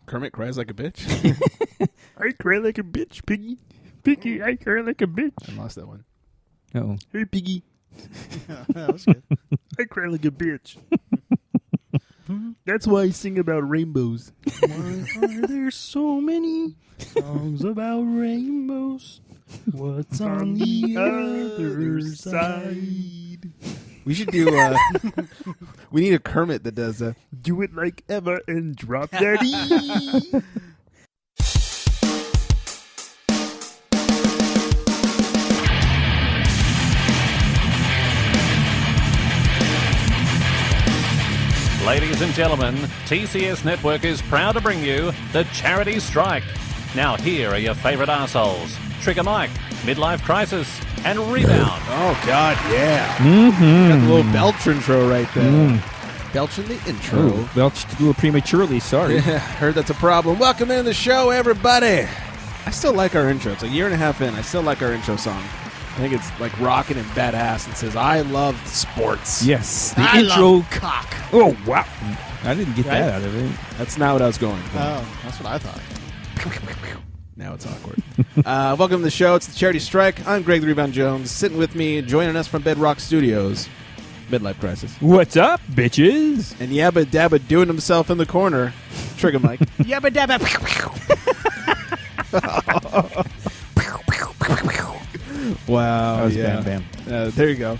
Kermit cries like a bitch. I cry like a bitch, Piggy. Piggy, I cry like a bitch. I lost that one. Uh-oh. Hey, Piggy. That was good. I cry like a bitch. That's why I sing about rainbows. Why are there so many songs about rainbows? What's on the other side? We should do. We need a Kermit that does. Do it like Emma and drop that E. Ladies and gentlemen, TCS Network is proud to bring you the Charity Strike. Now here are your favourite arseholes. Trigger Mike, Midlife Crisis, and Rebound. Oh, God, yeah. Mm-hmm. Got the little Belch intro right there. Belch in the intro. Ooh, belched a little prematurely, sorry. Yeah, heard that's a problem. Welcome into the show, everybody. I still like our intro. It's a year and a half in. I still like our intro song. I think it's like rocking and badass and says, I love sports. Yes, the I intro. love cock. Oh, wow. I didn't get that out of it. That's not what I was going for. Oh, that's what I thought. Now it's awkward. Welcome to the show. It's the Charity Strike. I'm Greg the Rebound Jones. Sitting with me, joining us from Bedrock Studios, Midlife Crisis. What's up, bitches? And Yabba Dabba doing himself in the corner, Trigger Mike. Yabba dabba. Wow. That was yeah. bam, There you go.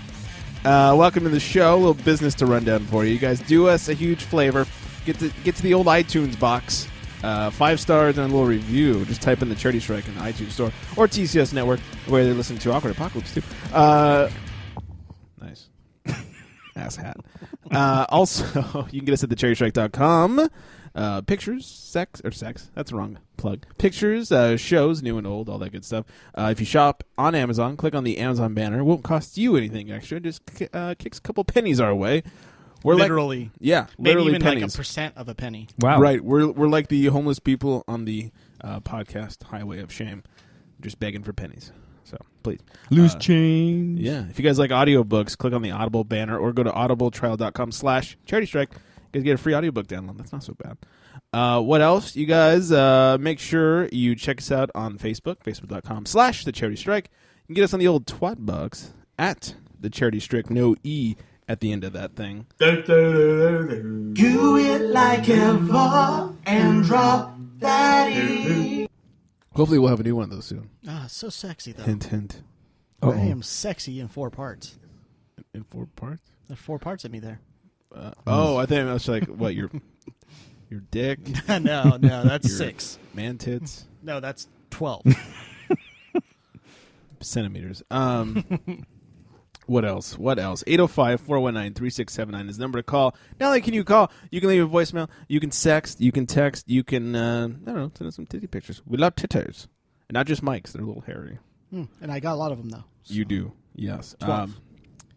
Welcome to the show. A little business to run down for you. You guys do us a huge flavor. Get to the old iTunes box. 5 stars and a little review. Just type in the Charity Strike in the iTunes store or TCS Network, where they're listening to Awkward Apocalypse too. Nice. Ass hat. Also, you can get us at thecharitystrike.com. Pictures, sex. That's the wrong plug. Pictures, shows, new and old, all that good stuff. If you shop on Amazon, click on the Amazon banner. It won't cost you anything extra. Just kicks a couple pennies our way. We're literally. Maybe Maybe even pennies. like a percent of a penny. Wow. Right. We're like the homeless people on the podcast highway of shame, just begging for pennies. So please. Loose change. Yeah. If you guys like audiobooks, click on the Audible banner or go to audibletrial.com/charitystrike. You guys get a free audiobook download. That's not so bad. What else? You guys make sure you check us out on Facebook, facebook.com/thecharitystrike. You can get us on the old twat bucks at the Charity Strike, no E at the end of that thing. Do it like ever and drop that E. Hopefully we'll have a new one of those soon. Ah, so sexy though. Hint, hint. Uh-oh. I am sexy in 4 parts. In 4 parts? There are 4 parts of me there. I think that's like, what, your dick? no, that's Your 6. Man tits? No, that's 12. Centimeters. What else? 805-419-3679 is the number to call. Not only can you call, you can leave a voicemail, you can text, you can, send us some titty pictures. We love titters. And not just mics, they're a little hairy. And I got a lot of them, though. So. You do, yes. 12.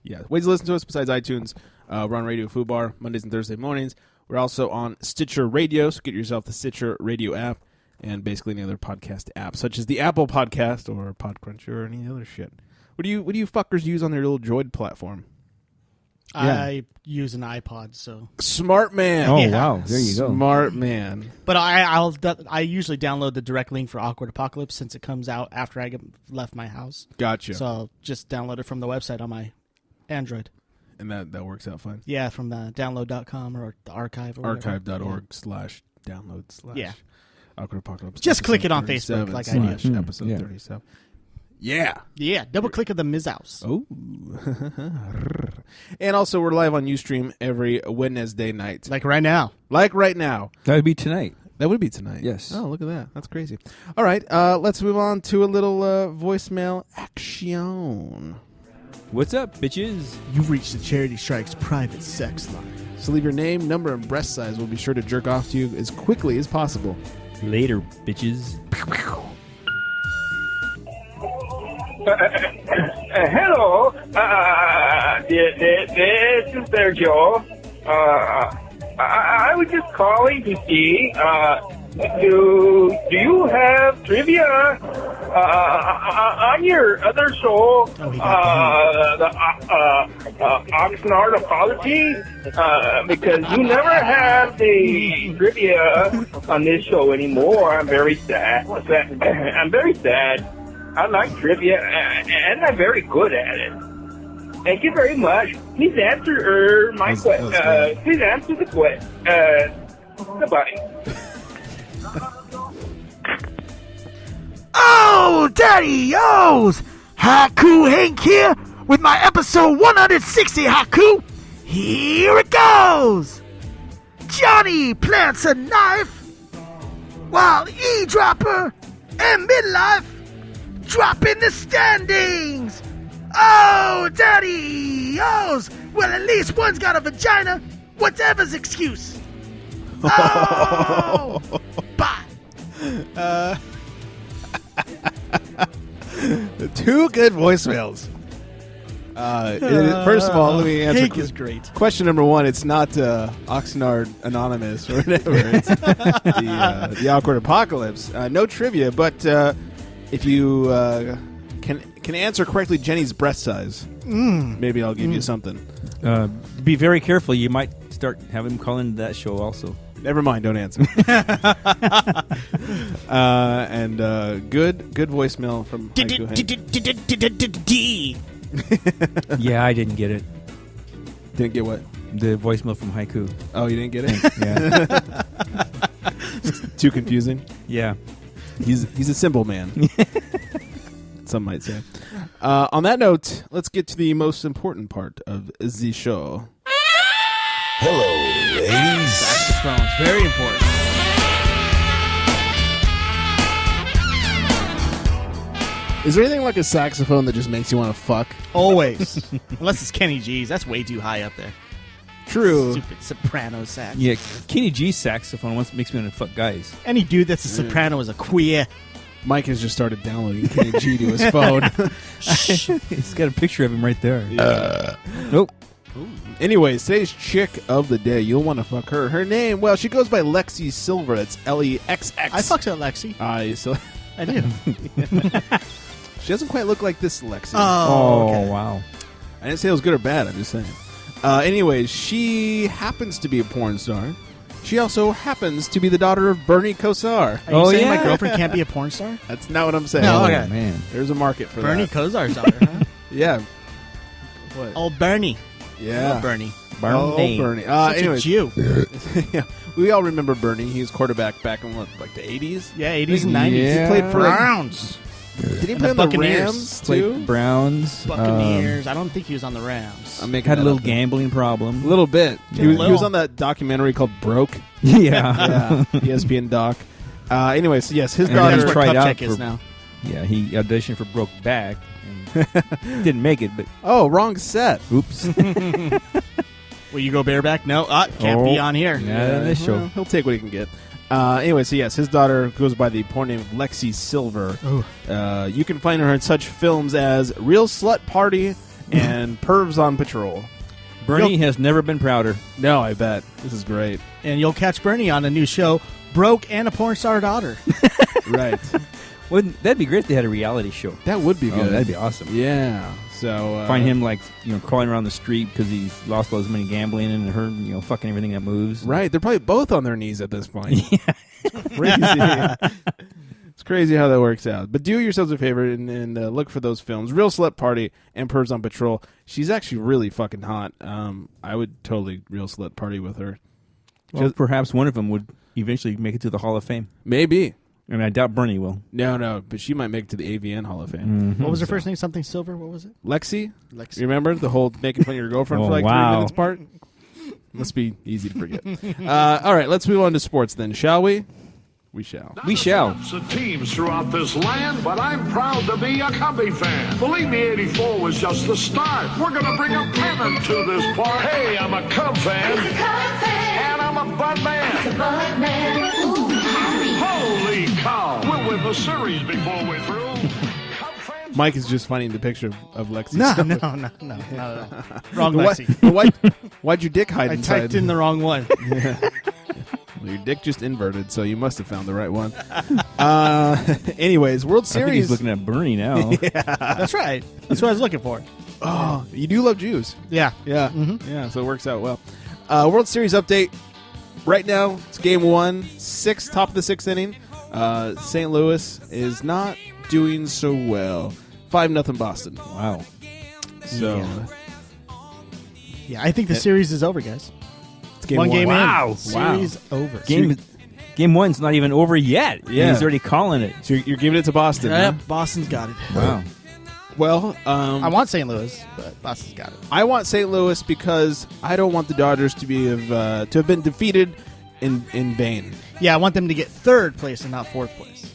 Yeah. Ways to listen to us besides iTunes. We're on Radio Fubar Mondays and Thursday mornings. We're also on Stitcher Radio, so get yourself the Stitcher Radio app and basically any other podcast app, such as the Apple Podcast or Podcruncher or any other shit. What do you fuckers use on your little Droid platform? I use an iPod, so. Smart man. Oh, Yeah. wow. There you go. Smart man. But I usually download the direct link for Awkward Apocalypse since it comes out after I left my house. Gotcha. So I'll just download it from the website on my Android. And that works out fine. Yeah, from the download.com or the archive. Or Archive.org/download/ Yeah. Awkward Apocalypse. Just click it on 37 Facebook like I / did. episode Yeah. 37. Yeah. Yeah, double click of the Ms. House. Oh. And also, we're live on Ustream every Wednesday night. Like right now. Like right now. That would be tonight. That would be tonight. Yes. Oh, look at that. That's crazy. All right. Let's move on to a little voicemail action. What's up, bitches? You've reached the Charity Strike's private sex line. So leave your name, number, and breast size. We'll be sure to jerk off to you as quickly as possible. Later, bitches. Hello, this is their Joe. I was just calling to see do you have trivia on your other show, the Oxnard Apology? Because you never have the trivia on this show anymore. I'm very sad. I'm very sad. I like trivia, and I'm very good at it. Thank you very much. Please answer my question. Please answer the question. Goodbye. Oh, Daddy-O's! Haiku Hank here with my episode 160 haiku. Here it goes! Johnny plants a knife while eavesdropper and midlife drop in the standings. Oh, Daddy-O's! Well, at least one's got a vagina. Whatever's excuse. Oh! Bye. Two good voicemails. First of all, let me answer. Hank is great. Question number one: it's not Oxnard Anonymous or whatever. It's the Awkward Apocalypse. No trivia, but if you can answer correctly Jenny's breast size, maybe I'll give you something. Be very careful. You might start having him call into that show also. Never mind. Don't answer. And good voicemail from Haiku Hank. Yeah, I didn't get it. Didn't get what? The voicemail from Haiku. Oh, you didn't get it? Yeah. Too confusing. Yeah. He's a simple man. Some might say. On that note, let's get to the most important part of the show. Hello, ladies. Saxophones, very important. Is there anything like a saxophone that just makes you want to fuck? Always. Unless it's Kenny G's. That's way too high up there. True. Stupid soprano sax. Yeah, Kenny G's saxophone once makes me want to fuck guys. Any dude that's a soprano is a queer. Mike has just started downloading Kenny G to his phone. It's got a picture of him right there. Nope. Anyways, today's chick of the day, you'll want to fuck her. Her name, well, she goes by Lexi Silver. That's Lexx. I fucked at Lexi. I do. She doesn't quite look like this Lexi. Oh, okay. Wow. I didn't say it was good or bad. I'm just saying. Anyways, she happens to be a porn star. She also happens to be the daughter of Bernie Kosar. Are you saying my girlfriend can't be a porn star? That's not what I'm saying. No, Oh, okay. man. There's a market for Bernie that. Kosar's daughter, huh? Yeah. What? Oh, Bernie. Yeah. Oh, Bernie. Oh, Bernie. Such Anyways, a Jew. yeah, we all remember Bernie. He was quarterback back in what, like the 80s? Yeah, 80s and 90s. Yeah. He played for Browns. Did he And play the on the Buccaneers. Rams Played too? Browns. Buccaneers. I don't think he was on the Rams. I'm making Had a that little up there. gambling problem. A little bit. Yeah, He was little. on that documentary called Broke. Yeah. ESPN doc. Anyways, so yes, his And daughter. That's where tried out Kupchak is for- now. Yeah, he auditioned for Brokeback and didn't make it, but Oh, wrong set. oops. Will you go bareback? No, can't be Oh. on here. Yeah, this show. Well, he'll take what he can get. Anyway, so yes, his daughter goes by the porn name of Lexi Silver. You can find her in such films as Real Slut Party and Pervs on Patrol. Bernie has never been prouder. No, I bet. This is great. And you'll catch Bernie on a new show, Broke and a Porn Star Daughter. Right. That'd be great if they had a reality show. That would be Oh, good. that'd be awesome. Yeah. So Find him crawling around the street because he's lost all his money gambling and her fucking everything that moves. Right. They're probably both on their knees at this point. It's crazy. It's crazy how that works out. But do yourselves a favor and look for those films. Real Slut Party and Pervs on Patrol. She's actually really fucking hot. I would totally Real Slut Party with her. Well, perhaps one of them would eventually make it to the Hall of Fame. Maybe. I mean, I doubt Bernie will. No, but she might make it to the AVN Hall of Fame. What was her first name? Something Silver? What was it? Lexi? Lexi. You remember the whole making fun of your girlfriend Oh, for like wow. 3 minutes part? Must be easy to forget. All right, let's move on to sports then, shall we? We shall. We shall. Lots of teams throughout this land, but I'm proud to be a Cubby fan. Believe me, 84 was just the start. We're going to bring a pennant to this park. Hey, I'm a Cub fan. And I'm a Bud man. Holy cow. We'll win the series before we're through. Cub fans. Mike is just finding the picture of Lexi. No, Silver. not at all. Wrong But Lexi. why'd your dick hide I inside? typed in the wrong one. Well, your dick just inverted, so you must have found the right one. Anyways, World I think Series. he's looking at Bernie now. That's right. That's what I was looking for. Oh, you do love Jews. Yeah. Yeah. Yeah, so it works out well. World Series update. Right now, it's game 1, top of the 6th inning. St. Louis is not doing so well. 5-0 Boston. Wow. So Yeah, I think the series is over, guys. it's game One game Wow. in. Series over. Game 1's not even over yet. and Yeah. He's already calling it. So you're giving it to Boston. Yep, Huh? Boston's got it. Wow. Well, I want St. Louis, but Boston's got it. I want St. Louis because I don't want the Dodgers to have been defeated in vain. Yeah, I want them to get third place and not fourth place.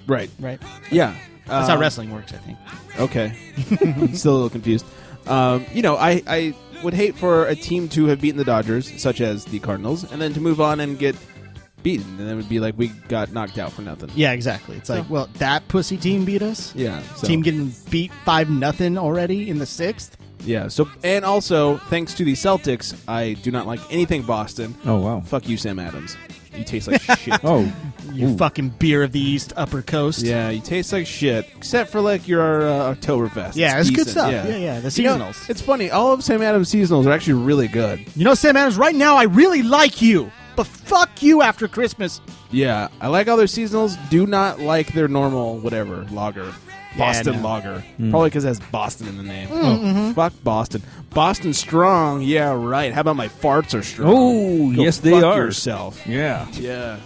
Right. Right? Yeah. That's how wrestling works, I think. Okay. I'm still a little confused. I would hate for a team to have beaten the Dodgers, such as the Cardinals, and then to move on and get beaten. And then it would be like we got knocked out for nothing. Yeah, exactly. It's like, well, that pussy team beat us. Yeah. So, Team getting beat 5-0 already in the 6th. yeah. So, and also, thanks to the Celtics, I do not like anything Boston. Oh, wow. Fuck you, Sam Adams. You taste like shit. Oh. You fucking beer of the East Upper Coast. Yeah, you taste like shit, except for like your Oktoberfest. Yeah, it's good decent, stuff. Yeah, the You know, seasonals. it's funny. All of Sam Adams' seasonals are actually really good. You know, Sam Adams, right now I really like you, but fuck you after Christmas. Yeah, I like all their seasonals. Do not like their normal whatever lager. Boston no. lager. Probably because it has Boston in the name. Oh, fuck Boston. Boston strong. Yeah, right. How about my farts are strong? Oh, Go yes, they fuck are. yourself. Yeah. Yeah.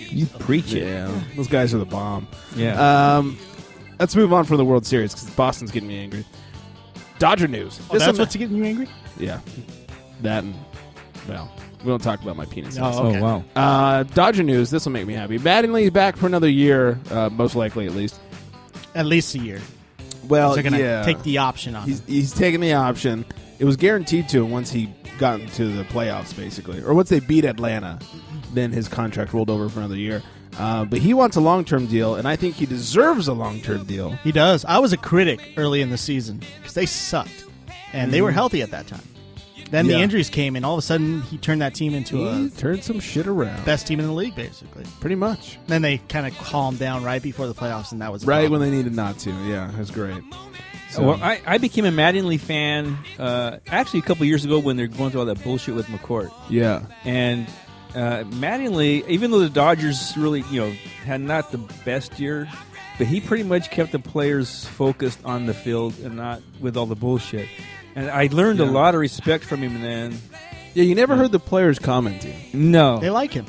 You preach it. Yeah. Those guys are the bomb. Yeah. Let's move on from the World Series because Boston's getting me angry. Dodger news. Oh, that's what's getting you angry? Yeah. That and, well, we don't talk about my penis. Oh, okay. Oh, wow. Dodger news. This will make me happy. Mattingly's back for another year, most likely at least. At least a year. Well, They're going to yeah. take the option on him. He's taking the option. It was guaranteed to him once he got into the playoffs, basically. Or once they beat Atlanta, then his contract rolled over for another year. But he wants a long-term deal, and I think he deserves a long-term deal. He does. I was a critic early in the season because they sucked, and they were healthy at that time. Then the Yeah. injuries came, and all of a sudden he turned that team into He a turned some shit around. best team in the league, basically. Pretty much. Then they kind of calmed down right before the playoffs, and that was a Right problem. when they needed not to. Yeah, it was great. So, Well, I became a Mattingly fan actually a couple years ago when they're going through all that bullshit with McCourt. yeah. And Mattingly, even though the Dodgers really, had not the best year, but he pretty much kept the players focused on the field and not with all the bullshit. And I learned a lot of respect from him then. Yeah, you never heard the players commenting. No. They like him.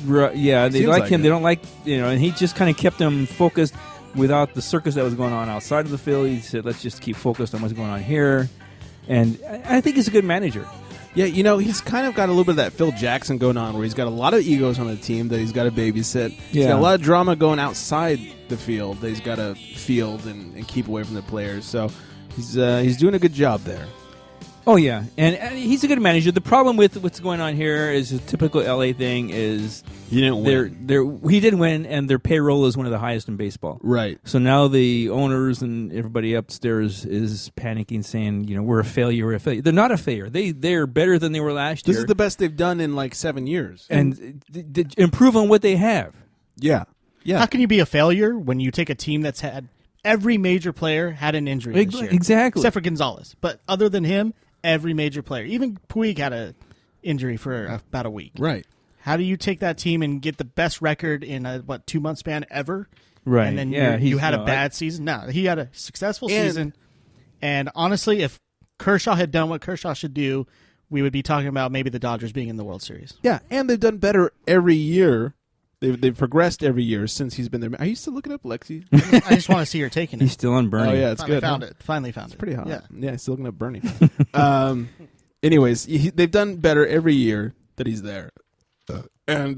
Yeah, they Seems like like him. it. They don't like, and he just kind of kept them focused without the circus that was going on outside of the field. He said, let's just keep focused on what's going on here. And I think he's a good manager. Yeah, he's kind of got a little bit of that Phil Jackson going on where he's got a lot of egos on the team that he's got to babysit. He's Yeah. got a lot of drama going outside the field that he's got to field and keep away from the players. So he's doing a good job there. Oh, yeah. And he's a good manager. The problem with what's going on here is a typical LA thing is He didn't win. he did win, and their payroll is one of the highest in baseball. Right. So now the owners and everybody upstairs is panicking, saying, we're a failure, we're a failure. They're not a failure. They're better than they were last This year. is the best they've done in like 7 years. and improve on what they have. Yeah. Yeah. How can you be a failure when you take a team that's had every major player had an injury this year? Exactly. Except for Gonzalez. But other than him, every major player. Even Puig had an injury for about a week. Right. How do you take that team and get the best record in a 2-month span ever? Right. And then Yeah, you had a bad season? No, he had a successful season. And honestly, if Kershaw had done what Kershaw should do, we would be talking about maybe the Dodgers being in the World Series. Yeah, and they've done better every year. They've progressed every year since he's been there. Are you still looking up Lexi? I just want to see her taking He's it. still on Bernie. Oh, yeah, it's Finally good. found huh? it. Finally found it. Pretty hot. Yeah. Still looking up Bernie. Anyways, they've done better every year that he's there. And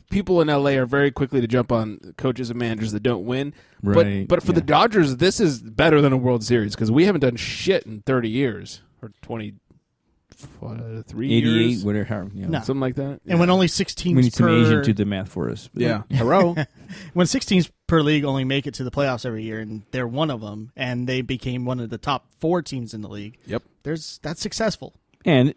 people in LA are very quickly to jump on coaches and managers that don't win. Right, But for the yeah. Dodgers, this is better than a World Series because we haven't done shit in 30 years or 23 88, years. whatever. No. Something like that. And when only 6 teams We need some per Asian to do the math for us. But Yeah. Hello. when 6 teams per league only make it to the playoffs every year, and they're one of them, and they became one of the top 4 teams in the league. Yep. That's successful. And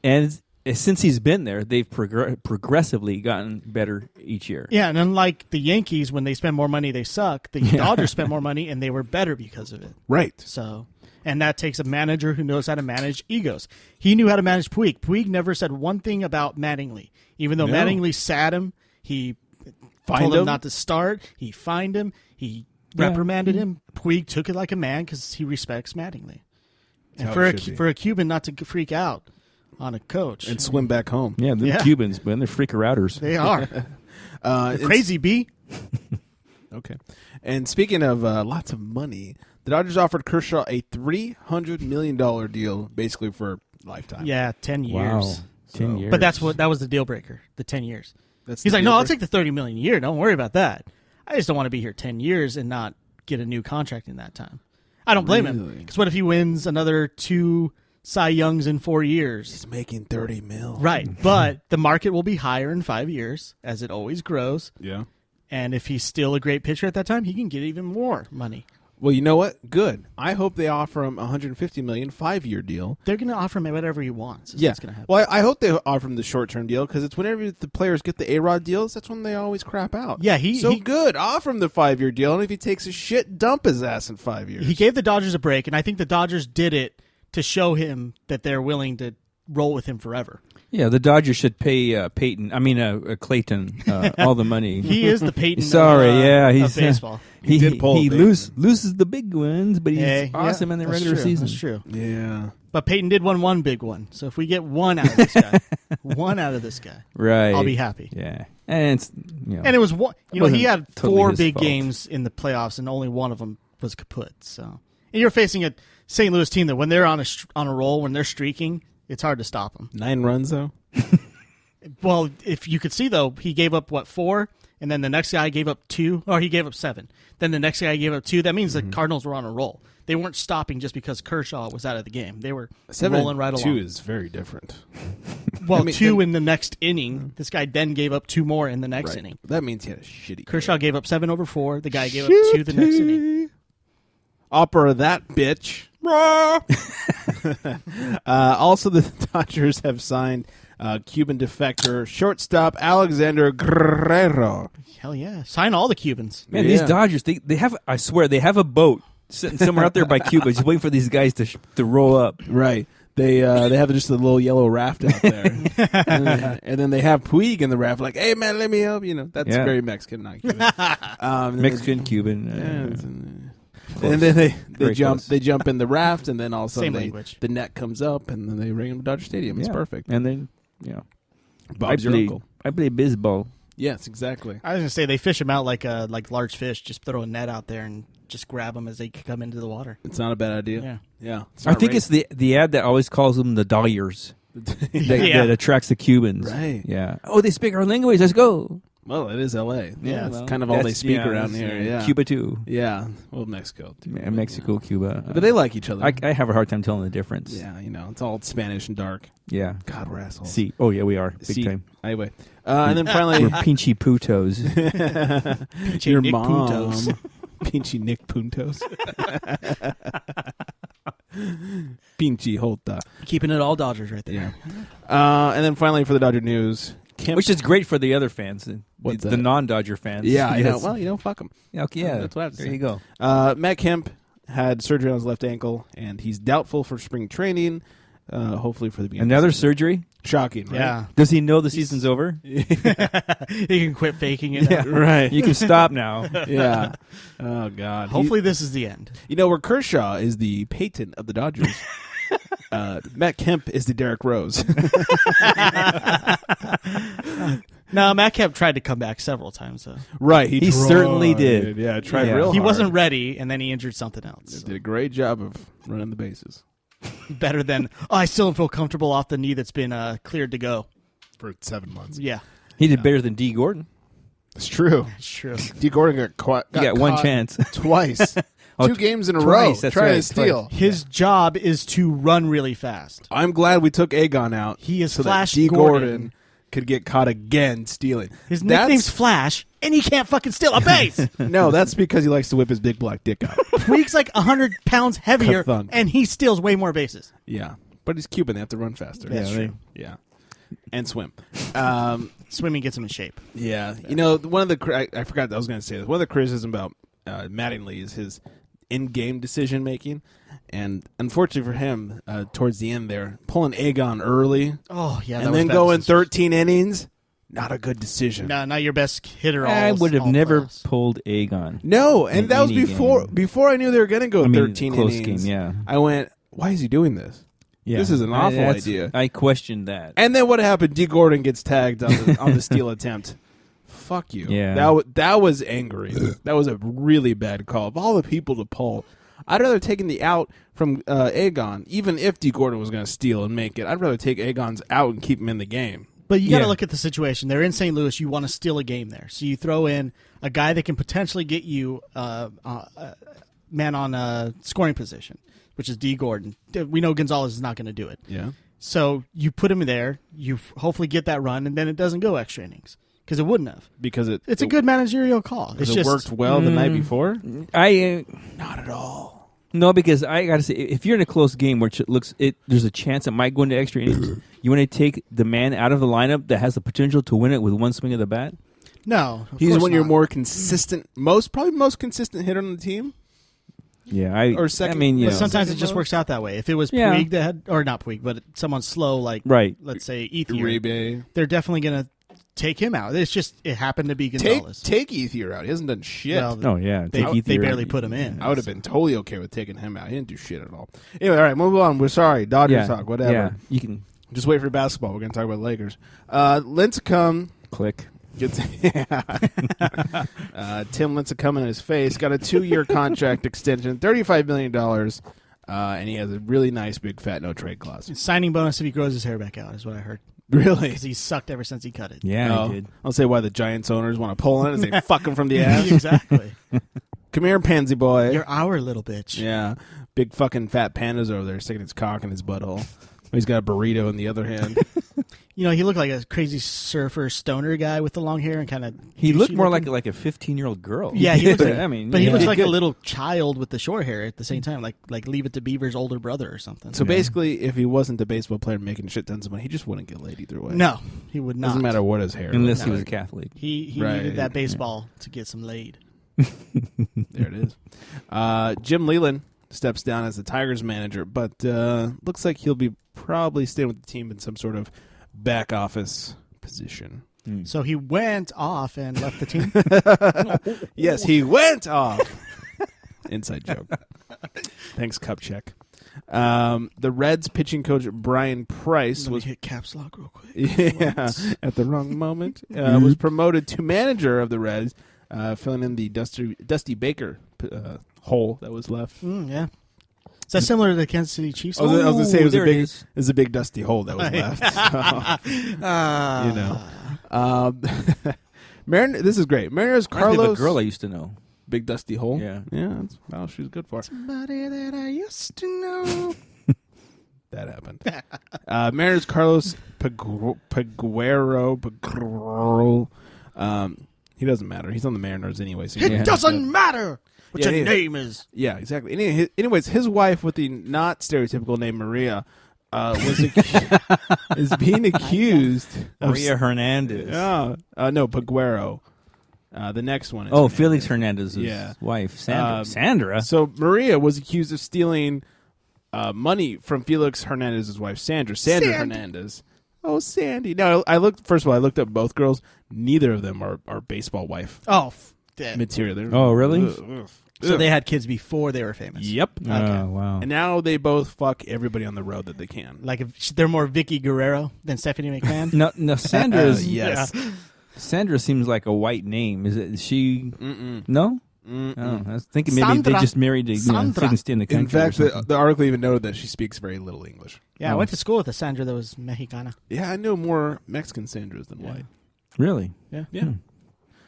since he's been there, they've progressively gotten better each year. Yeah, and unlike the Yankees, when they spend more money, they suck. The Dodgers spent more money, and they were better because of it. Right. So, and that takes a manager who knows how to manage egos. He knew how to manage Puig. Puig never said one thing about Mattingly. Even though Mattingly sat him, he told him not to start. He fined him. He reprimanded him. Puig took it like a man because he respects Mattingly. And for a Cuban not to freak out on a coach and swim back home. Yeah, the Cubans, man, they're freaker outers. They are. Crazy B. Okay. And speaking of lots of money, the Dodgers offered Kershaw a $300 million deal, basically for lifetime. Yeah, 10 years. Wow. 10 years. But that was the deal breaker, the 10 years. He's like, no, I'll take the $30 million a year. Don't worry about that. I just don't want to be here 10 years and not get a new contract in that time. I don't blame him. Because what if he wins another 2 Cy Youngs in 4 years? He's making $30 million. Right. But the market will be higher in 5 years, as it always grows. Yeah. And if he's still a great pitcher at that time, he can get even more money. Well, you know what? Good. I hope they offer him a $150 million 5-year deal. They're going to offer him whatever he wants. Yeah. What's going to happen. Well, I hope they offer him the short-term deal because it's whenever the players get the A-Rod deals, that's when they always crap out. Yeah, good. Offer him the 5-year deal, and if he takes a shit, dump his ass in 5 years. He gave the Dodgers a break, and I think the Dodgers did it to show him that they're willing to roll with him forever. Yeah, the Dodgers should pay Clayton all the money. He is the Peyton he's of baseball. He loses the big ones, but he's awesome in the regular season. That's true. Yeah. But Peyton did win one big one. So if we get one out of this guy, right, I'll be happy. Yeah. And it's, and it was one. He had totally 4 his big fault. games in the playoffs, and only one of them was kaput. So, and you're facing a St. Louis team that when they're on a roll, when they're streaking, it's hard to stop them. 9 runs though. Well, if you could see though, he gave up 4, and then the next guy gave up 2, or he gave up 7. Then the next guy gave up 2. That means the Cardinals were on a roll. They weren't stopping just because Kershaw was out of the game. They were rolling right along. 2 is very different. Well, 2 in the next inning. This guy then gave up 2 more in the next inning. That means he had a shitty Kershaw gave up 7 over 4. The guy gave up 2 the next inning. Opera that bitch. Also, the Dodgers have signed Cuban defector shortstop Alexander Guerrero. Hell yeah. Sign all the Cubans. Man, these Dodgers, they have, I swear, they have a boat sitting somewhere out there by Cuba just waiting for these guys to roll up. Right. They have just a little yellow raft out there. and then they have Puig in the raft like, hey, man, let me help. That's very Mexican, not Cuban. Mexican, Cuban. And then they jump in the raft, and then all of a sudden the net comes up, and then they bring him to Dodger Stadium. It's perfect. And then, Bob's your uncle. I play baseball. Yes, exactly. I was going to say they fish them out like large fish. Just throw a net out there and just grab them as they come into the water. It's not a bad idea. Yeah. I think it's the ad that always calls them the Dodgers that attracts the Cubans. Right. Yeah. Oh, they speak our language. Let's go. Well, it is L.A. Yeah, that's kind of all they speak around here. Yeah, Cuba too. Yeah, well, Mexico too. Mexico, Cuba. But they like each other. I have a hard time telling the difference. Yeah, it's all Spanish and dark. Yeah. God, we're assholes. See. Oh yeah, we are big time. Anyway, and then finally, we're pinchy putos. Your Nick mom, Puntos. Pinchy Nick Puntos. Pinchy Holta. Keeping it all Dodgers right there. Yeah. And then finally for the Dodger news. Which is great for the other fans, What's the that? non-Dodger fans. Yeah, I know. Well, fuck them. Yeah, okay, yeah. That's what I have to there say. you go. Matt Kemp had surgery on his left ankle, and he's doubtful for spring training. Hopefully for the beginning. Another surgery? Shocking, right? Yeah. Does he know the season's over? He can quit faking it. Yeah, right. You can stop now. Yeah. Oh, God. Hopefully this is the end. Where Kershaw is the Peyton of the Dodgers, Matt Kemp is the Derrick Rose. No, Matt Kemp tried to come back several times, though. Right. He certainly did. Yeah, tried real hard. He wasn't ready, and then he injured something else. Did a great job of running the bases. Better than, I still don't feel comfortable off the knee that's been cleared to go. For 7 months. Yeah. He did better than D. Gordon. It's true. It's true. D. Gordon got one chance. Twice. 2 games in a twice, row that's trying right, to steal. His job is to run really fast. I'm glad we took Aegon out. He is so Flash that D. Gordon could get caught again stealing. His nickname's Flash, and he can't fucking steal a base. No, that's because he likes to whip his big black dick out. Puig's like 100 pounds heavier, Ka-thunk. and he steals way more bases. Yeah, but he's Cuban. They have to run faster. That's true. Yeah. and swim. Swimming gets him in shape. Yeah. You know, one of the I forgot that I was going to say this. One of the criticisms about Mattingly is his in-game decision making, and unfortunately for him, towards the end there, pulling Aegon early. Oh yeah, and then going 13 innings. Not a good decision. No, not your best hitter. I would have never pulled Aegon. No, and that was before I knew they were going to go 13 close innings. game, yeah. I went, why is he doing this? Yeah. This is an awful idea. I questioned that. And then what happened? D. Gordon gets tagged on the steal attempt. Fuck you. Yeah. That was angry. That was a really bad call. Of all the people to pull, I'd rather taken the out from Aegon, even if D. Gordon was going to steal and make it. I'd rather take Aegon's out and keep him in the game. But you got to look at the situation. They're in St. Louis. You want to steal a game there. So you throw in a guy that can potentially get you man on a scoring position, which is D. Gordon. We know Gonzalez is not going to do it. Yeah. So you put him there. You hopefully get that run, and then it doesn't go extra innings because it wouldn't have. Because it's a good managerial call. It just worked well the night before? Not at all. No, because I got to say, if you're in a close game where there's a chance it might go into extra innings, you want to take the man out of the lineup that has the potential to win it with one swing of the bat? No, he's one of your more consistent, probably most consistent hitter on the team. Yeah, or second. I mean, sometimes it just works out that way. If it was Puig that had, or not Puig, but someone slow like, let's say Ethier, they're definitely going to take him out. It's just it happened to be Gonzalez. Take Ethier out. He hasn't done shit. Well, they barely put him in. I would have been totally okay with taking him out. He didn't do shit at all. Anyway, all right, move on. We're sorry, Dodgers talk, whatever. Yeah, you can just wait for basketball. We're going to talk about Lakers. Lincecum click. Gets Tim Lincecum in his face. Got a 2-year contract extension, $35 million, and he has a really nice big fat no trade clause. Signing bonus if he grows his hair back out is what I heard. Really? Because he sucked ever since he cut it. Yeah, he did. I'll say why the Giants owners want to pull in it and they fuck him from the ass. Exactly. Come here, pansy boy. You're our little bitch. Yeah. Big fucking fat pandas over there sticking his cock in his butthole. He's got a burrito in the other hand. You know, he looked like a crazy surfer stoner guy with the long hair and kind of. He looked more like a 15-year-old girl. Yeah, he looks like. But he looks like a little child with the short hair at the same time, like Leave It to Beaver's older brother or something. So basically, if he wasn't a baseball player making shit tons of money, he just wouldn't get laid either way. No, he would not. Doesn't matter what his hair. Unless he was a Catholic. He needed that baseball to get some laid. There it is. Jim Leland steps down as the Tigers manager, but looks like he'll be probably staying with the team in some sort of back office position. So he went off and left the team? Yes, he went off. Inside joke. Thanks, Kupchak. The Reds pitching coach Brian Price was hit caps lock real quick. Yeah, at the wrong moment. Was promoted to manager of the Reds, filling in the Dusty Baker hole that was left. Yeah. Is that similar to the Kansas City Chiefs? I was going to say it was a big dusty hole that was left. So, Mariner, this is great. Mariners Carlos. A girl I used to know. Big dusty hole. Yeah. She was good for. Somebody that I used to know. That happened. Mariners Carlos Peguero. He doesn't matter. He's on the Mariners anyway. So it doesn't matter what your name is. Yeah, exactly. Anyways, his wife with the not stereotypical name Maria is being accused of Maria Hernandez. No, Peguero. The next one is Hernandez. Felix Hernandez's wife, Sandra. Sandra? So Maria was accused of stealing money from Felix Hernandez's wife, Sandra Hernandez. Oh, Sandy. No, first of all, I looked up both girls. Neither of them are baseball wife material. Oh, really? So they had kids before they were famous. Yep. Okay. Oh, wow. And now they both fuck everybody on the road that they can. Like if they're more Vicky Guerrero than Stephanie McMahon? No, Sandra is... yes. Yeah. Sandra seems like a white name. Is she... Mm-mm. No? Mm-mm. Oh, I was thinking maybe they just married to stay in the country. In fact, the article even noted that she speaks very little English. Yeah, I went to school with a Sandra that was Mexicana. Yeah, I know more Mexican Sandras than white. Really? Yeah.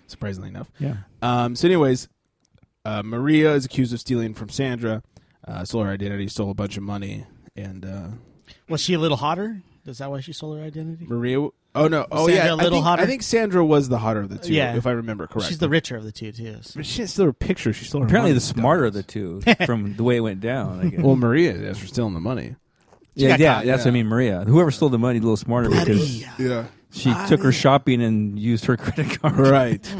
Surprisingly enough. Yeah. So anyways, Maria is accused of stealing from Sandra, stole her identity, stole a bunch of money, and... was she a little hotter? Is that why she stole her identity? Maria... Oh, no. Was Sandra a little hotter? I think Sandra was the hotter of the two, if I remember correctly. She's the richer of the two, too. But she didn't steal her picture. She stole her apparently money. the smarter of the two from the way it went down, I guess. Well, Maria is for stealing the money. Yeah, got that's what I mean, Maria. Whoever stole the money, a little smarter because she took her shopping and used her credit card. Right.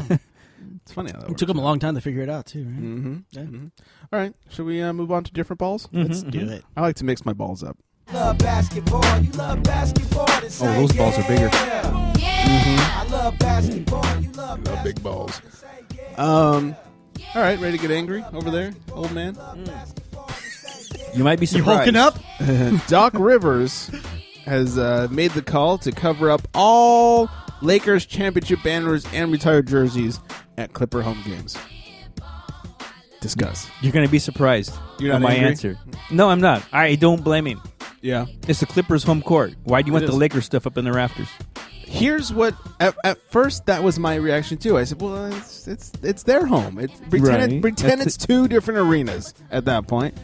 It's funny how that It works. took them a long time to figure it out, too, right? Mm-hmm. Yeah. Mm-hmm. All right. Should we move on to different balls? Let's do it. I like to mix my balls up. Love basketball. You love basketball. Oh, those balls are bigger. I love basketball. You love Love big balls. All right. Ready to get angry over there, old man? You might be You surprised. hulking up? Doc Rivers has made the call to cover up all Lakers championship banners and retired jerseys at Clipper home games. Discuss. You're going to be surprised. You're not at my angry? answer. No, I'm not. I don't blame him. Yeah. It's the Clippers' home court. Why do you want It the is. Lakers stuff up in the rafters? Here's what at first that was my reaction too. I said, "Well, it's their home. Pretend That's it's two different arenas at that point.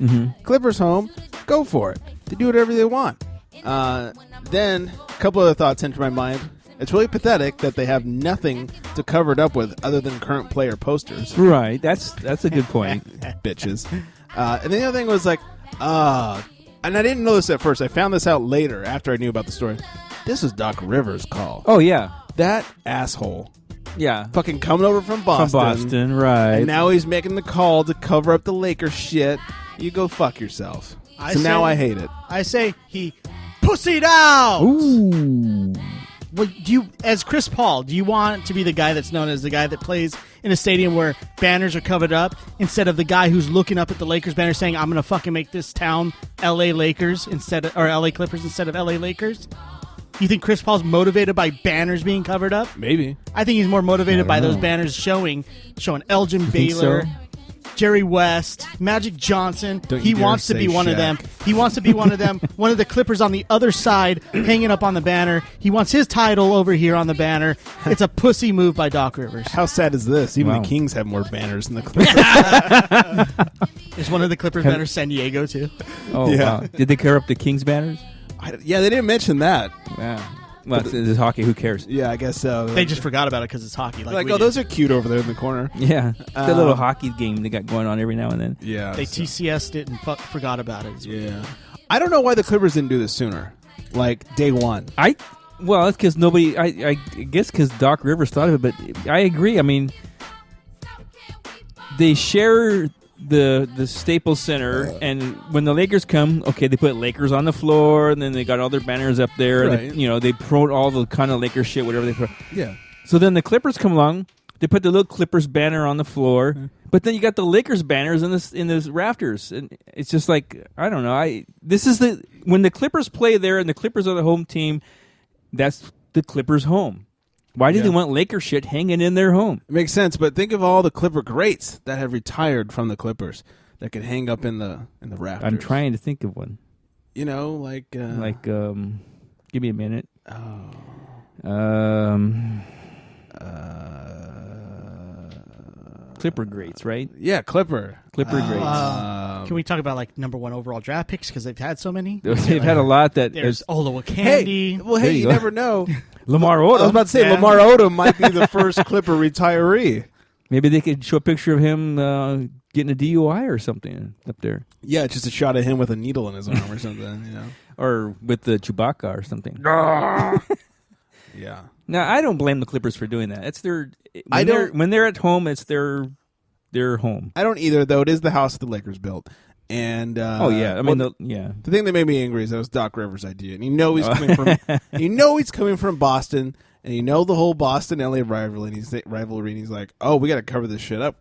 Clippers home, go for it. They do whatever they want." Then a couple other thoughts entered my mind. It's really pathetic that they have nothing to cover it up with other than current player posters. Right. That's a good point. Bitches. And the other thing was like, and I didn't know this at first. I found this out later after I knew about the story. This was Doc Rivers' call. Oh, yeah. That asshole. Yeah. Fucking coming over from Boston. From Boston, right. And now he's making the call to cover up the Lakers shit. You go fuck yourself. Now I hate it. I say he pussied out. Ooh. Well, as Chris Paul, do you want to be the guy that's known as the guy that plays in a stadium where banners are covered up instead of the guy who's looking up at the Lakers banner saying, "I'm going to fucking make this town L.A. Lakers or L.A. Clippers instead of L.A. Lakers"? You think Chris Paul's motivated by banners being covered up? Maybe. I think he's more motivated by those banners showing Elgin Baylor, so? Jerry West, Magic Johnson. Don't He you dare wants to say be one of Shaq. them. He wants to be one of them. One of the Clippers on the other side, hanging up on the banner. He wants his title over here on the banner. It's a pussy move by Doc Rivers. How sad is this? Even Wow. the Kings have more banners than the Clippers. Is one of the Clippers banners San Diego too? Oh, Yeah. wow. Did they cover up the Kings banners? Yeah, they didn't mention that. Yeah. Well, it's hockey. Who cares? Yeah, I guess so. They just forgot about it because it's hockey. like, we oh, did. those are cute over there in the corner. Yeah. The little hockey game they got going on every now and then. Yeah. They TCS'd it and forgot about it. Yeah. I don't know why the Clippers didn't do this sooner. Like, day one. Well, it's because nobody. I guess because Doc Rivers thought of it, but I agree. I mean, they share the Staples Center, and when the Lakers come, okay, they put Lakers on the floor, and then they got all their banners up there. Right. And they promote all the kind of Lakers shit, whatever they put. Yeah. So then the Clippers come along. They put the little Clippers banner on the floor, but then you got the Lakers banners in the rafters, and it's just like, I don't know. This is when the Clippers play there, and the Clippers are the home team. That's the Clippers' home. Why do they want Laker shit hanging in their home? It makes sense, but think of all the Clipper greats that have retired from the Clippers that could hang up in the rafters. I'm trying to think of one. You know, like Give me a minute. Clipper greats, right? yeah, Clipper. Clipper greats. Can we talk about like number one overall draft picks because they've had so many? They've had a lot that There's Ola Hey, Wakandi. well, There hey, you you go. never know. Lamar I was Odom. about to say Yeah. Lamar Odom might be the first Clipper retiree. Maybe they could show a picture of him getting a DUI or something up there, Yeah, just a shot of him with a needle in his arm or something. You know. or with the Chewbacca or something. Yeah. Now, I don't blame the Clippers for doing that. It's their I don't- when they're at home. It's their home. I don't either, though. It is the house the Lakers built. And Oh yeah, I mean, well, yeah. the thing that made me angry is that was Doc Rivers' idea, and he's coming from he's coming from Boston, and the whole Boston-LA rivalry, and he's like, oh, we got to cover this shit up.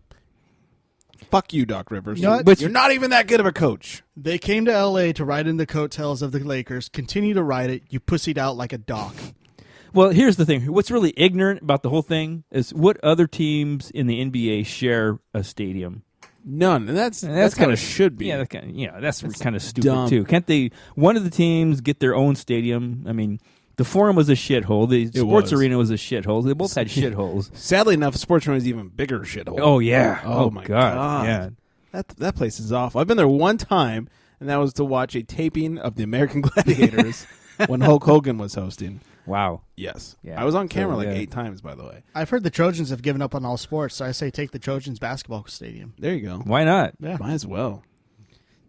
Fuck you, Doc Rivers. You know what? But you're not even that good of a coach. They came to L.A. to ride in the coattails of the Lakers. Continue to ride it. You pussied out like a dog. Well, here's the thing. What's really ignorant about the whole thing is what other teams in the NBA share a stadium. None, and that's And kind of should be. Yeah, that's kind of stupid dumb. too. Can't they? One of the teams get their own stadium. I mean, the Forum was a shithole. The Sports was. Arena was a shithole. They both had shitholes. Sadly enough, Sports Arena is even bigger shithole. Oh yeah. Oh, my God. Yeah. That place is awful. I've been there one time, and that was to watch a taping of the American Gladiators when Hulk Hogan was hosting. Wow. Yes. Yeah. I was on camera So, like yeah. 8 times, by the way. I've heard the Trojans have given up on all sports, so I say take the Trojans basketball stadium. There you go. Why not? Yeah. Might as well.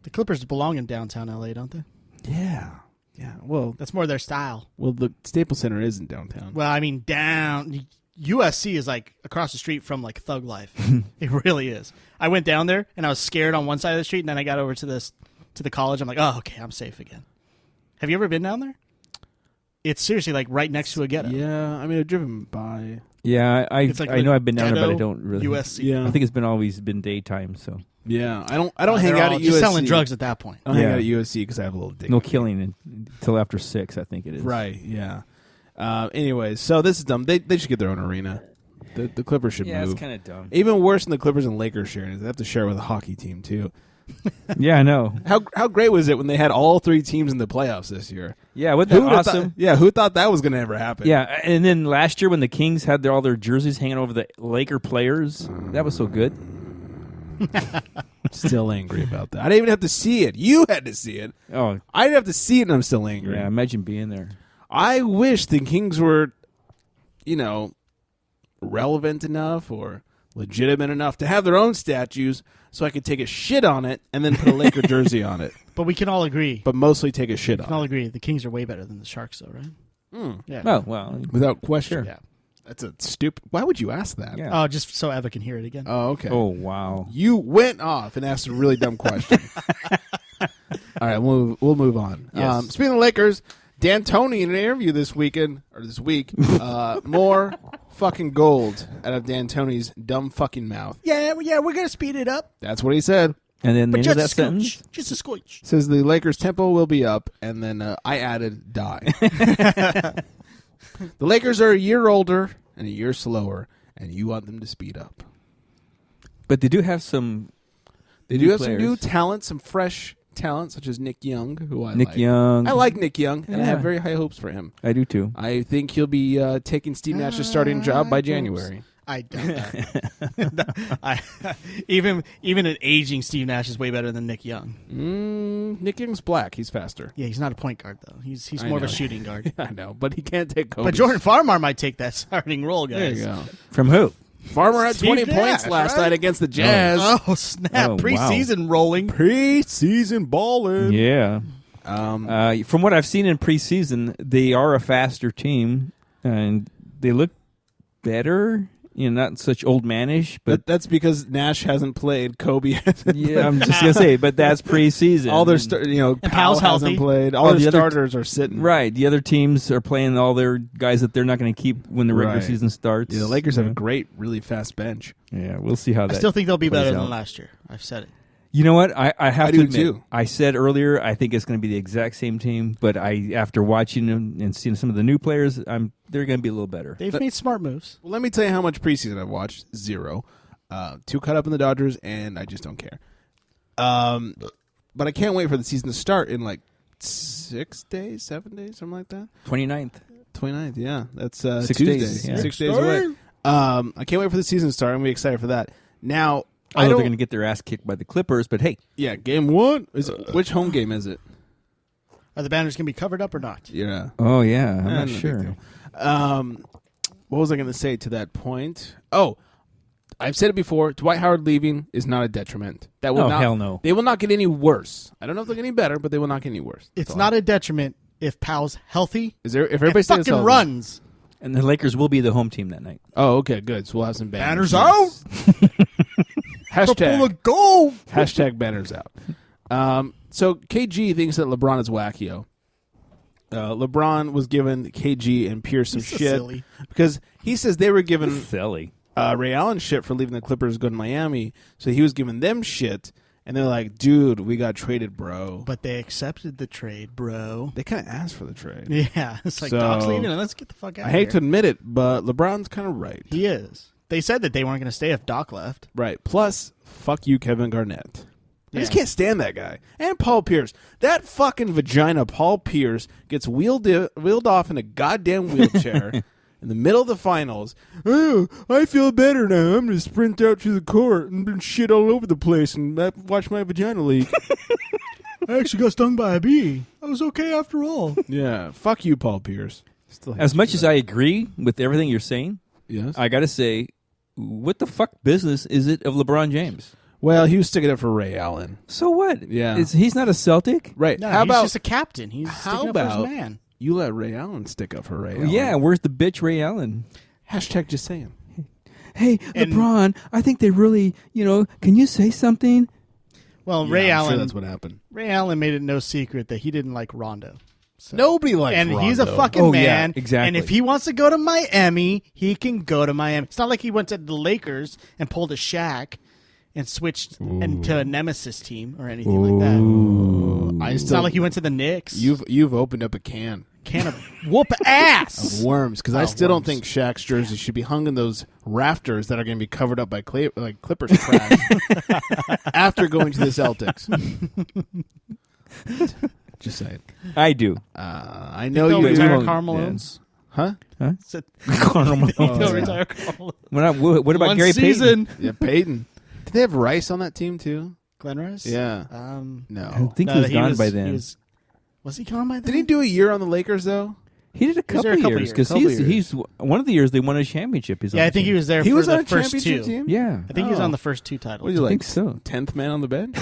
The Clippers belong in downtown L.A., don't they? Yeah. Yeah, well, That's more their style. well, the Staples Center isn't downtown. Well, I mean, down USC is like across the street from like Thug Life. It really is. I went down there and I was scared on one side of the street, and then I got over to the college. I'm like, oh, okay, I'm safe again. Have you ever been down there? It's seriously like right next to a ghetto. Yeah, I mean, I've driven by. Yeah, It's like I know I've been down there, but I ghetto don't really. USC. Yeah, I think it's always been daytime, so yeah. I don't hang They're out all at just USC. selling drugs at that point. I don't hang Yeah. out at USC because I have a little dick. no killing until after 6. I think it is. Right. Yeah. Anyways, so this is dumb. They should get their own arena. The Clippers should Yeah, move. it's kind of dumb. Even worse than the Clippers and Lakers sharing. They have to share with a hockey team too. Yeah, I know. How great was it when they had all 3 teams in the playoffs this year? Yeah, wasn't that Who would've awesome? thought, who thought that was going to ever happen? Yeah, and then last year when the Kings had all their jerseys hanging over the Laker players, that was so good. Still angry about that. I didn't even have to see it. You had to see it. Oh, I didn't have to see it, and I'm still angry. yeah, imagine being there. I wish the Kings were, relevant enough or legitimate enough to have their own statues so I could take a shit on it and then put a Laker jersey on it. But we can all agree. But mostly take a shit We can on all it. agree the Kings are way better than the Sharks, though, right? Yeah. Oh, well, Without question. Yeah. That's a stupid... Why would you ask that? yeah. Oh, just so Eva can hear it again. Oh, okay. Oh, wow. You went off and asked a really dumb question. All right, we'll move on. Yes. Speaking of Lakers, D'Antoni in an interview this week, more fucking gold out of D'Antoni's dumb fucking mouth. Yeah, we're gonna speed it up, That's what he said. And then the but end of just that a sentence, scooch, just a scooch. Says the Lakers tempo will be up, and then I added die. The Lakers are a year older and a year slower, and you want them to speed up. but they do have some. They new do have players. some new talent, some fresh talent, such as Nick Young, who I Nick like. Young. I like Nick Young, and I Yeah. have very high hopes for him. I do too. I think he'll be taking Steve Nash's starting job by January. I doubt that. Even an aging Steve Nash is way better than Nick Young. Nick Young's black. He's faster. Yeah, he's not a point guard though. He's I more of a know. shooting guard. I know, but he can't take Kobe. But Jordan Farmar might take that starting role, guys. There you go. From who? Farmer had Steve 20 Nash, points last right? night against the Jazz. Oh snap! Oh, wow. Preseason rolling. Preseason balling. Yeah. From what I've seen in preseason, they are a faster team, and they look better. Not such old manish, but That's because Nash hasn't played. Kobe hasn't. yeah, I'm just gonna say, but that's preseason. All their, And Powell Powell's hasn't healthy. played. All Oh, their the other- starters are sitting. Right. The other teams are playing all their guys that they're not going to keep when the regular Right. season starts. Yeah, the Lakers have a great, really fast bench. Yeah, we'll see how that. I still think they'll be plays better out. than last year. I've said it. You know what? I have I to do admit, too. I said earlier I think it's going to be the exact same team, but after watching them and seeing some of the new players, they're going to be a little better. They've made smart moves. Well, let me tell you how much preseason I've watched. 0. 2 caught up in the Dodgers, and I just don't care. But I can't wait for the season to start in like 6 days, 7 days, something like that. 29th. 29th, yeah. That's 6 Tuesday. days, yeah. 6 days away. I can't wait for the season to start. I'm really excited for that. Now, I Although don't. they're going to get their ass kicked by the Clippers, but hey, Yeah, game 1. Which home game is it? Are the banners going to be covered up or not? Yeah. oh yeah, I'm Eh, not no big sure. deal. What was I going to say to that point? Oh, I've said it before. Dwight Howard leaving is not a detriment. That will Oh, not, hell no. They will not get any worse. I don't know if they'll get any better, but they will not get any worse. It's not a detriment if Powell's healthy Is there if and everybody stays fucking healthy? runs. And the Lakers will be the home team that night. Oh, okay, good. So we'll have some banners. Banners out. Hashtag Go. hashtag banners out. So KG thinks that LeBron is wackio. LeBron was giving KG and Pierce some He's so shit silly. because he says they were giving Silly. Ray Allen shit for leaving the Clippers to go to Miami. So he was giving them shit, and they're like, "Dude, we got traded, bro." But they accepted the trade, bro. They kind of asked for the trade. Yeah, it's like So- Doc's leaving. Let's get the fuck out. I of hate to here. admit it, but LeBron's kind of right. He is. They said that they weren't going to stay if Doc left. Right. Plus, fuck you, Kevin Garnett. I just Yeah. can't stand that guy. And Paul Pierce. That fucking vagina, Paul Pierce, gets wheeled off in a goddamn wheelchair in the middle of the finals. Oh, I feel better now. I'm going to sprint out to the court and shit all over the place and watch my vagina leak. I actually got stung by a bee. I was okay after all. Yeah. Fuck you, Paul Pierce. Still hate As you much for as that. I agree with everything you're saying, Yes. I got to say, what the fuck business is it of LeBron James? Well, he was sticking up for Ray Allen. So what? Yeah. He's not a Celtic? Right. No, how he's about just a captain. He's sticking up for his man. you let Ray Allen stick up for Ray Allen? Yeah, where's the bitch Ray Allen? Hashtag just saying. Hey, And- LeBron, I think they really, can you say something? Well, Yeah, Ray I'm Allen. sure that's what happened. Ray Allen made it no secret that he didn't like Rondo. So. Nobody likes and Rondo. he's a fucking Oh, yeah, man. exactly. And if he wants to go to Miami, he can go to Miami. It's not like he went to the Lakers and pulled a Shaq and switched into a nemesis team or anything like that. It's not like he went to the Knicks. You've opened up a can of whoop ass. of worms because I still don't worms. think Shaq's jersey should be hung in those rafters that are going to be covered up by Clippers trash after going to the Celtics. Just saying. I do. I know They'll you retire do. Karl Malone's. Huh? Said- Carl They'll retire Karl Malone. What about One Gary season. Payton? Yeah, Peyton. Did they have Rice on that team too? Glenn Rice? Yeah. I No. think No, he was gone by then. Was he gone by then? Did he do a year on the Lakers though? He did a was there couple a couple years because years. Couple he's one of the years they won a championship. He's Yeah, on I the think he team. was there He for was the on a first championship two. team. Yeah, I think he was on the first two titles. What was he I like? think so. 10th man on the bench.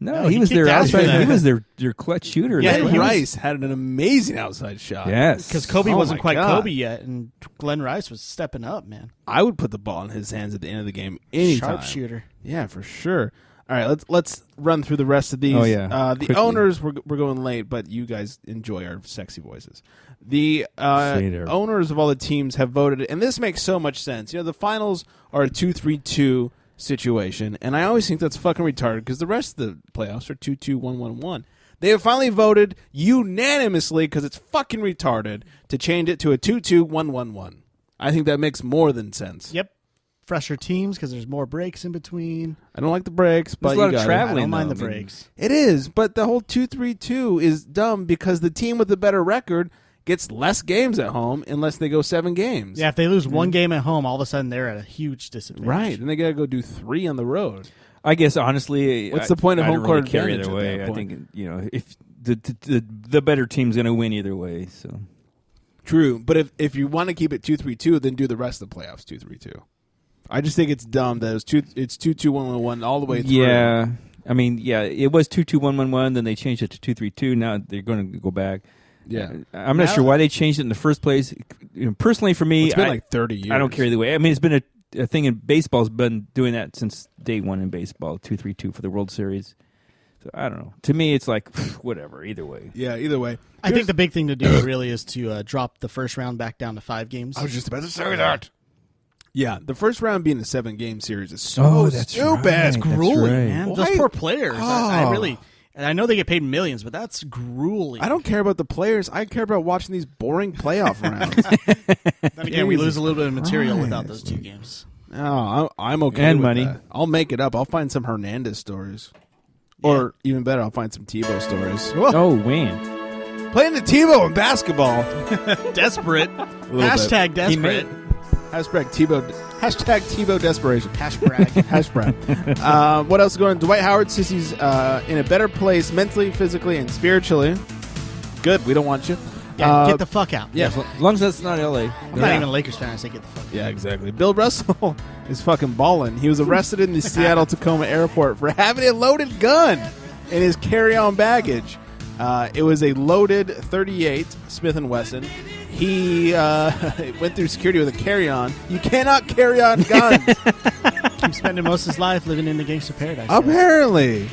No, No, he he was kicked their ass for outside. that. He was their clutch shooter. Yeah, Glenn he was- Rice had an amazing outside shot. Yes, Because Kobe Oh wasn't my quite God. Kobe yet, and Glenn Rice was stepping up, man. I would put the ball in his hands at the end of the game anytime. Sharpshooter. Yeah, for sure. All right, let's run through the rest of these. Oh, yeah. The Quickly. owners, we're going late, but you guys enjoy our sexy voices. The Say there. owners of all the teams have voted, and this makes so much sense. The finals are a 2-3-2 situation, and I always think that's fucking retarded because the rest of the playoffs are 2-2, 1-1-1. They have finally voted unanimously, because it's fucking retarded, to change it to a 2-2, 1-1-1. I think that makes more than sense. Yep. Fresher teams because there's more breaks in between. I don't like the breaks, but There's a lot you of got it. traveling. I don't mind the though. I mean, breaks. It is, but the whole 2-3-2 is dumb because the team with the better record gets less games at home unless they go 7 games. Yeah, if they lose one game at home, all of a sudden they're at a huge disadvantage. Right, and they got to go do 3 on the road. I guess honestly, What's the point of I home don't court really care advantage either at way. that I point? think if the better team's going to win either way. So True, but if you want to keep it 2-3-2, then do the rest of the playoffs 2-3-2. I just think it's dumb that it's 2-2, 1-1-1 all the way through. yeah, I mean, yeah, it was 2-2, 1-1-1. Then they changed it to 2-3-2. Now they're going to go back. Yeah. I'm not Now- sure why they changed it in the first place. Personally, for me, It's been I- like 30 years. I don't care either way. I mean, it's been a thing in baseball's been doing that since day one in baseball, 2-3-2 for the World Series. So I don't know. To me, it's like whatever. Either way. Yeah, either way. I think the big thing to do really is to drop the first round back down to 5 games. I was just about to say that. Yeah, the first round being a 7-game series is so stupid. right. grueling, right. man. Why- Those poor players. I Oh. really, and I know they get paid millions, but that's grueling. I don't care about the players. I care about watching these boring playoff rounds. Then again, we Jesus lose a little bit of material Christ. without those 2 games. No, I'm okay And with money. that. I'll make it up. I'll find some Hernandez stories. Or even better, I'll find some Tebow stories. Oh, Wayne. Playing the Tebow in basketball. Desperate. little Hashtag bit. desperate. Hashtag Tebow desperation. Hash brag. Hash brown. What else is going on? Dwight Howard says he's in a better place mentally, physically, and spiritually. Good. We don't want you. Yeah, get the fuck out. Yeah. As long as that's not L.A. I'm not even a Lakers fan. I say get the fuck out. Yeah, exactly. Bill Russell is fucking balling. He was arrested in the Seattle-Tacoma airport for having a loaded gun in his carry-on baggage. It was a loaded .38 Smith & Wesson. He went through security with a carry-on. You cannot carry on guns. Keep spending most of his life living in the gangster paradise. guys. Apparently.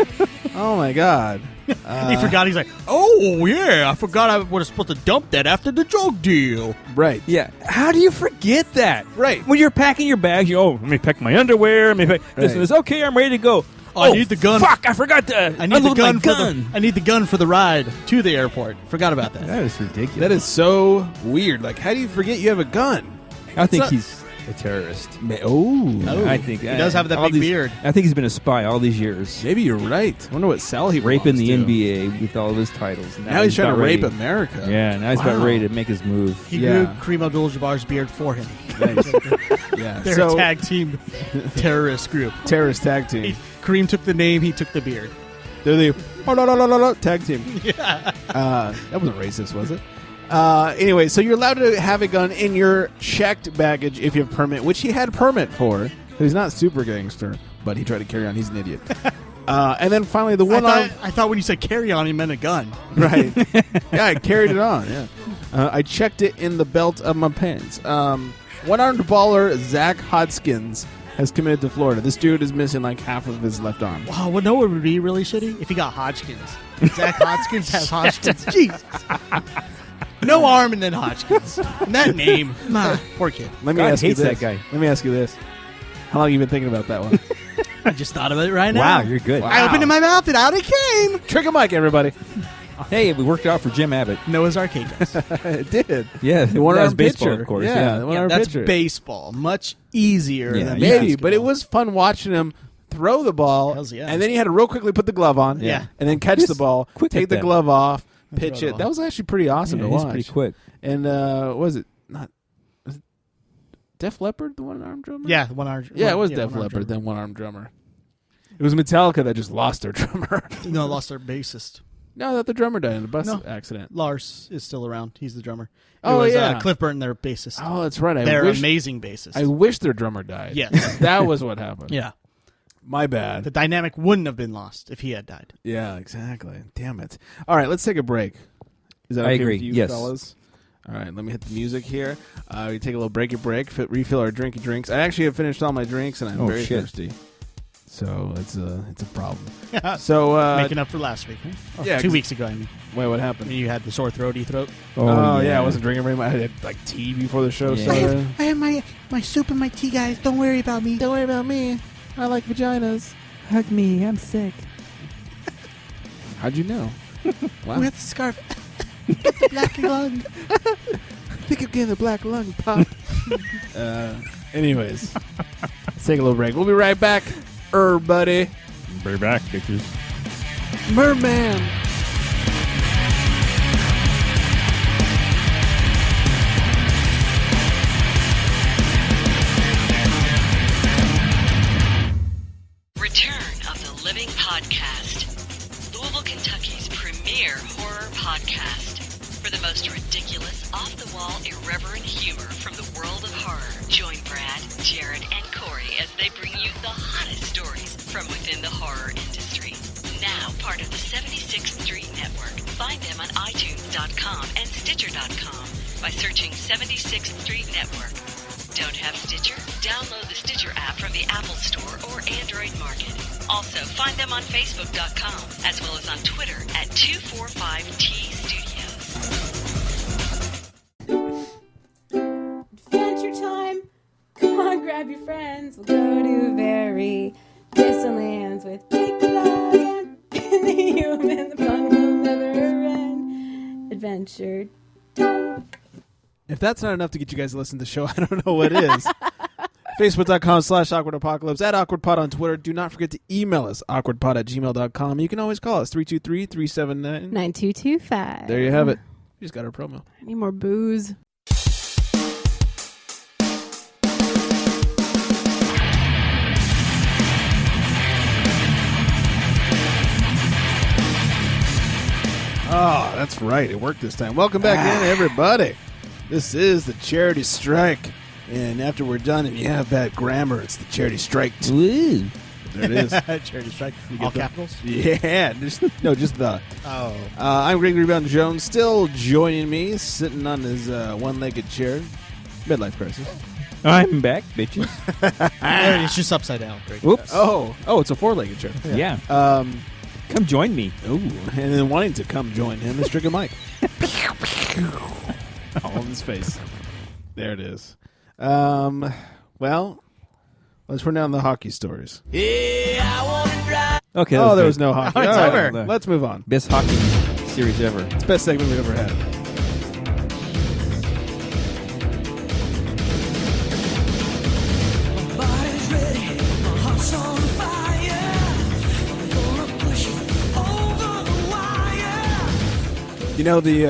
Oh, my God. He forgot. He's like, oh, yeah, I forgot I was supposed to dump that after the drug deal. Right. Yeah. How do you forget that? Right. When you're packing your bags, let me pack my underwear. Let me pack this Right. and this. Okay, I'm ready to go. Oh, I need the gun. Fuck, I forgot to I need the unload gun my for gun. I need the gun for the ride to the airport. Forgot about that. That is ridiculous. That is so weird. Like, how do you forget you have a gun? I think not- he's a terrorist. Oh. I think he does have that all big beard. I think he's been a spy all these years, Maybe you're right. I wonder what cell he raping belongs the to. NBA with all of his titles. Now he's trying to about rape ready. America. Yeah, now he's about Wow. ready to make his move. He Yeah. grew Kareem Abdul-Jabbar's beard for him. Nice. Yeah. They're So, a tag team terrorist group. terrorist tag team. Kareem took the name. He took the beard. They're the tag team. Yeah. That wasn't racist, was it? Anyway, so you're allowed to have a gun in your checked baggage if you have permit, which he had permit for. he's not super gangster, but he tried to carry on. He's an idiot. And then finally, the one arm. I thought when you said carry on, he meant a gun. Right. Yeah, I carried it on. Yeah. I checked it in the belt of my pants. One-armed baller Zach Hodgkins has committed to Florida. This dude is missing like half of his left arm. Wow, well, no, it would be really shitty if he got Hodgkins. Zach Hodgkins has Hodgkins. Jesus. No arm and then Hodgkins. And that name. Poor kid. Let me God ask you hates this. that guy. Let me ask you this. How long have you been thinking about that one? I just thought of it right now. Wow, you're good. I opened my mouth and out it came. Trigger Mike, everybody. Hey, we worked out for Jim Abbott. Noah's Arcade does. It did. Yeah, The one-armed that was baseball, pitcher. of course. Yeah, the Yeah, one-armed that's pitcher. baseball. Much easier Yeah, than Maybe, but it basketball. was fun watching him throw the ball, Hells yeah. and then he had to real quickly put the glove on, Yeah. and then catch the ball, quick take at the that. glove off, And pitch throw it it. off. That was actually pretty awesome Yeah, to he's watch. pretty quick. And was it Def Leppard, the one-armed drummer? Yeah, one arm. Yeah, it was Def one-armed Leppard, drummer. then one-armed drummer. It was Metallica that just lost their drummer. No, lost their bassist. No, that the drummer died in a bus No. accident. Lars is still around. He's the drummer. It Oh, was, yeah. Cliff Burton, their bassist. Oh, that's right. They're amazing bassists. I wish their drummer died. Yes. That was what happened. Yeah. My bad. The dynamic wouldn't have been lost if he had died. Yeah, exactly. Damn it. All right, let's take a break. Is that I okay agree. with you, Yes. fellas? All right, let me hit the music here. We take a little break, refill our drinks. I actually have finished all my drinks, and I'm very shit. thirsty. So it's a problem. So Making up for last week. Huh? Oh, yeah, 2 weeks ago, I mean. wait, what happened? When you had the sore throaty throat. Oh yeah, I wasn't drinking very much. I had like tea before the show Yeah. started. I have my soup and my tea, guys. Don't worry about me. Don't worry about me. I like vaginas. Hug me, I'm sick. How'd you know? Wow. With the scarf. Get the black lung. think of getting the black lung pop. Anyways, let's take a little break. We'll be right back. Buddy. Be back, bitches. Merman. Return of the Living Podcast. Louisville, Kentucky's premier horror podcast. For the most ridiculous, off-the-wall, irreverent humor from the world of horror. Join Brad, Jared, and Corey as they bring you the hottest stories from within the horror industry. Now part of the 76th Street Network. Find them on iTunes.com and Stitcher.com by searching 76th Street Network. Don't have Stitcher? Download the Stitcher app from the Apple Store or Android Market. Also, find them on Facebook.com as well as on Twitter at 245T Studios. Adventure time! Come on, grab your friends. We'll go to very distant lands with Big Blood and the human. The fun will never end. Adventure time. If that's not enough to get you guys to listen to the show, I don't know what is. Facebook.com/AwkwardApocalypse, at AwkwardPod on Twitter. Do not forget to email us, awkwardpod@gmail.com. You can always call us, 323-379. 9225. There you have it. We just got our promo. I need more booze. Oh, that's right. It worked this time. Welcome back in, everybody. This is the Charity Strike. And after we're done and you have bad grammar, it's the Charity Strike. Woo. There it is. Charity strike. get All the- capitals? Yeah. Just the. Oh. I'm Greg Rebound Jones, still joining me, sitting on his one-legged chair. Midlife crisis. I'm back, bitches. It's just upside down. Great. Whoops. Oh, it's a four-legged chair. Yeah. Come join me. Ooh, and then wanting to come join him is Trigger Mike. All in his face. There it is. Well, let's run down the hockey stories. Okay. Oh, there was no hockey. Oh, it's All over. right, let's move on. Best hockey series ever. It's the best segment we've ever had. You know, the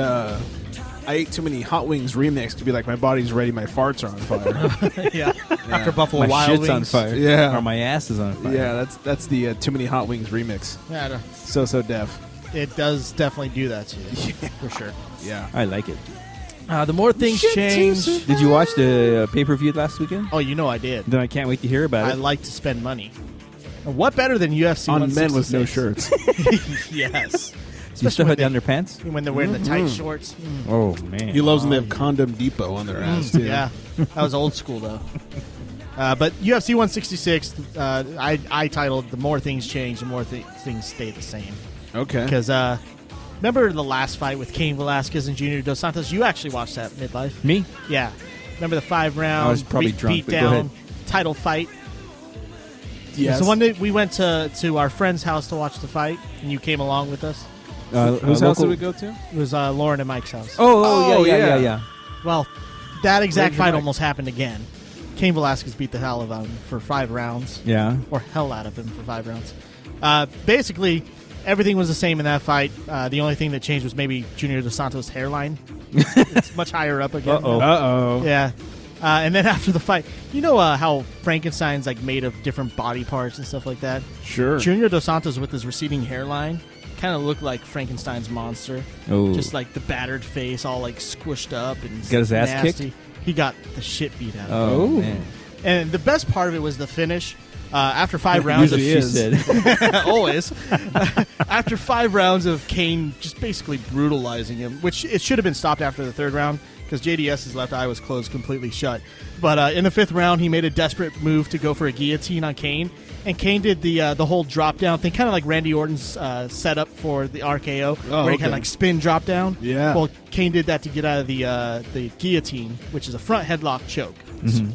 I Ate Too Many Hot Wings remix could be like, my body's ready, my farts are on fire. Yeah. After Buffalo My Wild shit's Wings. on fire. Yeah. Or my ass is on fire. Yeah, that's the Too Many Hot Wings remix. Yeah, I don't- So deaf. it does definitely do that to you. For sure. Yeah. I like it. The more things change. Did you watch the pay-per-view last weekend? Oh, you know I did. Then I can't wait to hear about I it. like to spend money. What better than UFC On men with no 166? shirts. Yes. You still had down their pants? When they're wearing the tight shorts. Oh, man. He loves when they have Condom Depot on their ass, too. Yeah. That was old school, though. But UFC 166, I titled The More Things Change, the More Things Stay the Same. Okay. Because remember the last fight with Cain Velasquez and Junior Dos Santos? You actually watched that, Midlife. Me? Yeah. Remember the 5 round I was probably drunk, beat but go down ahead. title fight? Yes. So one day we went to our friend's house to watch the fight, and you came along with us. Whose house did we go to? It was Lauren and Mike's house. Oh, yeah. Well, that exact Ranger fight Mike. almost happened again. Cain Velasquez beat the hell out of him for 5 rounds. Yeah. Or hell out of him for 5 rounds. Basically, everything was the same in that fight. The only thing that changed was maybe Junior Dos Santos' hairline. It's much higher up again. Uh-oh. Yeah. And then after the fight, you know how Frankenstein's like made of different body parts and stuff like that? Sure. Junior Dos Santos with his receding hairline kind of looked like Frankenstein's monster. Oh. Just like the battered face all like squished up and Got his ass nasty. kicked? He got the shit beat out of Oh, him. man. And the best part of it was the finish. After 5 rounds of Usually is. always. After 5 rounds of Cain just basically brutalizing him, which it should have been stopped after the 3rd round because JDS's left eye was closed completely shut. But in the 5th round, he made a desperate move to go for a guillotine on Cain, and Cain did the whole drop down thing, kind of like Randy Orton's setup for the RKO, where he kind of like spin drop down. Yeah. Well, Cain did that to get out of the guillotine, which is a front headlock choke.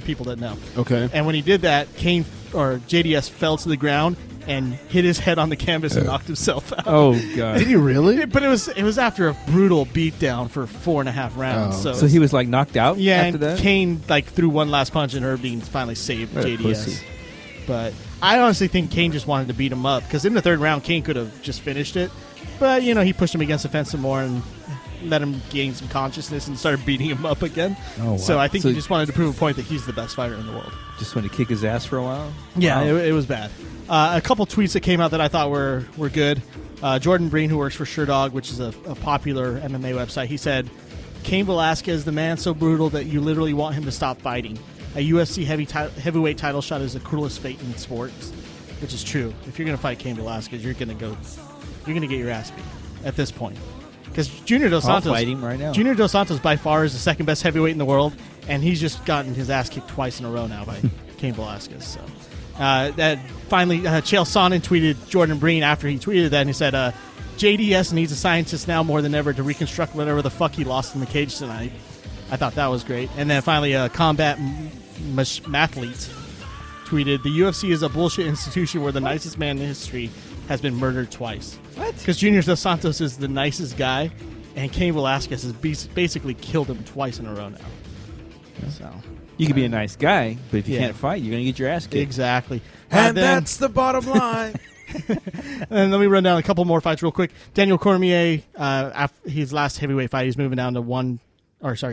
People that know. Okay. And when he did that, Cain or JDS fell to the ground and hit his head on the canvas and knocked himself out. Oh, God. Did he really? But it was after a brutal beatdown for 4.5 rounds. Oh. So he was, like, knocked out yeah, after and that? Cain like threw one last punch and Herb Dean finally saved What a JDS. pussy. But I honestly think Cain just wanted to beat him up because in the 3rd round, Cain could have just finished it. But, he pushed him against the fence some more and let him gain some consciousness and started beating him up again. Oh, wow. So I think So he just wanted to prove a point that he's the best fighter in the world. Just wanted to kick his ass for a while? Yeah, Wow. it was bad. A couple tweets that came out that I thought were good. Jordan Breen, who works for SureDog, which is a popular MMA website, he said, Cain Velasquez, the man so brutal that you literally want him to stop fighting. A UFC heavyweight title shot is the cruelest fate in sports, which is true. If you're going to fight Cain Velasquez, you're going to get your ass beat at this point. Because Junior Dos I'll Santos, fight him right now. Junior Dos Santos by far is the 2nd best heavyweight in the world, and he's just gotten his ass kicked twice in a row now by Cain Velasquez. So that finally, Chael Sonnen tweeted Jordan Breen after he tweeted that, and he said, "JDS needs a scientist now more than ever to reconstruct whatever the fuck he lost in the cage tonight." I thought that was great. And then finally, Combat Mathlete tweeted, "The UFC is a bullshit institution where the nicest man in history has been murdered twice." What? Because Junior Dos Santos is the nicest guy, and Cain Velasquez has basically killed him twice in a row now. So You can be a nice guy, but if you Yeah. can't fight, you're going to get your ass kicked. exactly. And then- that's the bottom line. And let me run down a couple more fights real quick. Daniel Cormier, after his last heavyweight fight, he's moving down to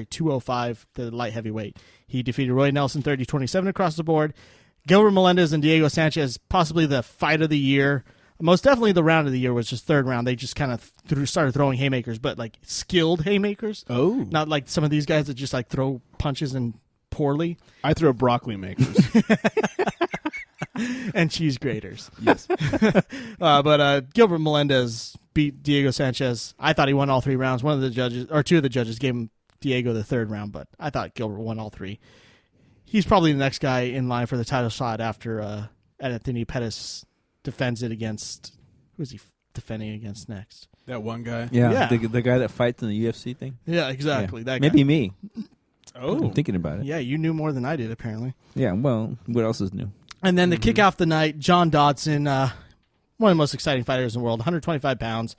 205, the light heavyweight. He defeated Roy Nelson 30-27 across the board. Gilbert Melendez and Diego Sanchez, possibly the fight of the year. Most definitely the round of the year was just 3rd round. They just kind of started throwing haymakers, but like skilled haymakers. Oh. Not like some of these guys that just like throw punches and poorly. I throw broccoli makers. And cheese graters. Yes. But Gilbert Melendez beat Diego Sanchez. I thought he won all 3 rounds. 2 of the judges gave him Diego the 3rd round, but I thought Gilbert won all 3. He's probably the next guy in line for the title shot after Anthony Pettis defends it against... Who's he defending against next? That one guy. Yeah, Yeah. The guy that fights in the UFC thing. Yeah, exactly. Yeah. That guy. Maybe me. Oh. I'm thinking about it. Yeah, you knew more than I did, apparently. Yeah, well, what else is new? And then to kick off the night, John Dodson, one of the most exciting fighters in the world, 125 pounds.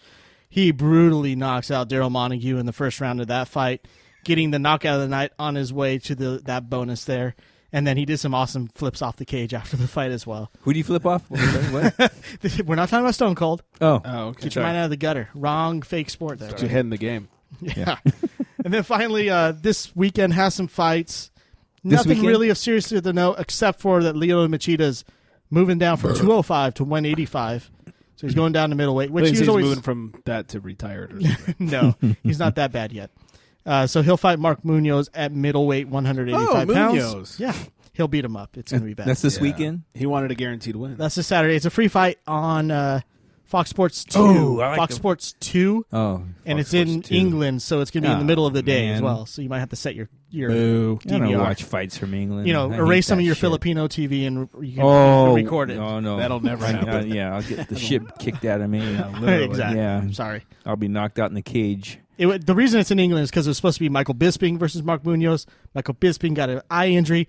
He brutally knocks out Daryl Montague in the first round of that fight, getting the knockout of the night on his way to that bonus there. And then he did some awesome flips off the cage after the fight as well. Who do you flip off? What? We're not talking about Stone Cold. Oh, Okay. Get your mind out of the gutter. Wrong fake sport there. Get your head in the game. Yeah. And then finally, this weekend has some fights. This Nothing weekend? really of serious to note except for that Leo Machida's moving down from 205 to 185. So he's going down to middleweight, which He's he's always moving from that to retired. Or something. no, he's not that bad yet. So he'll fight Mark Munoz at middleweight, 185 pounds. Munoz. Yeah, he'll beat him up. It's going to be bad. That's this weekend? He wanted a guaranteed win. That's this Saturday. It's a free fight on Fox Sports 2. Oh, I like Fox Sports 2. Oh, and Fox it's in Sports 2. England, so it's going to be in the Oh, middle of the day as man. well. So you might have to set your Boo. I don't DVR. watch fights from England. You know, I hate erase some that of your shit. Filipino TV and you can Oh, record it. No, no. That'll never happen. Yeah, I'll get the shit kicked out of me. Exactly. Yeah. I'm sorry. I'll be knocked out in the cage. The reason it's in England is because it was supposed to be Michael Bisping versus Mark Munoz. Michael Bisping got an eye injury.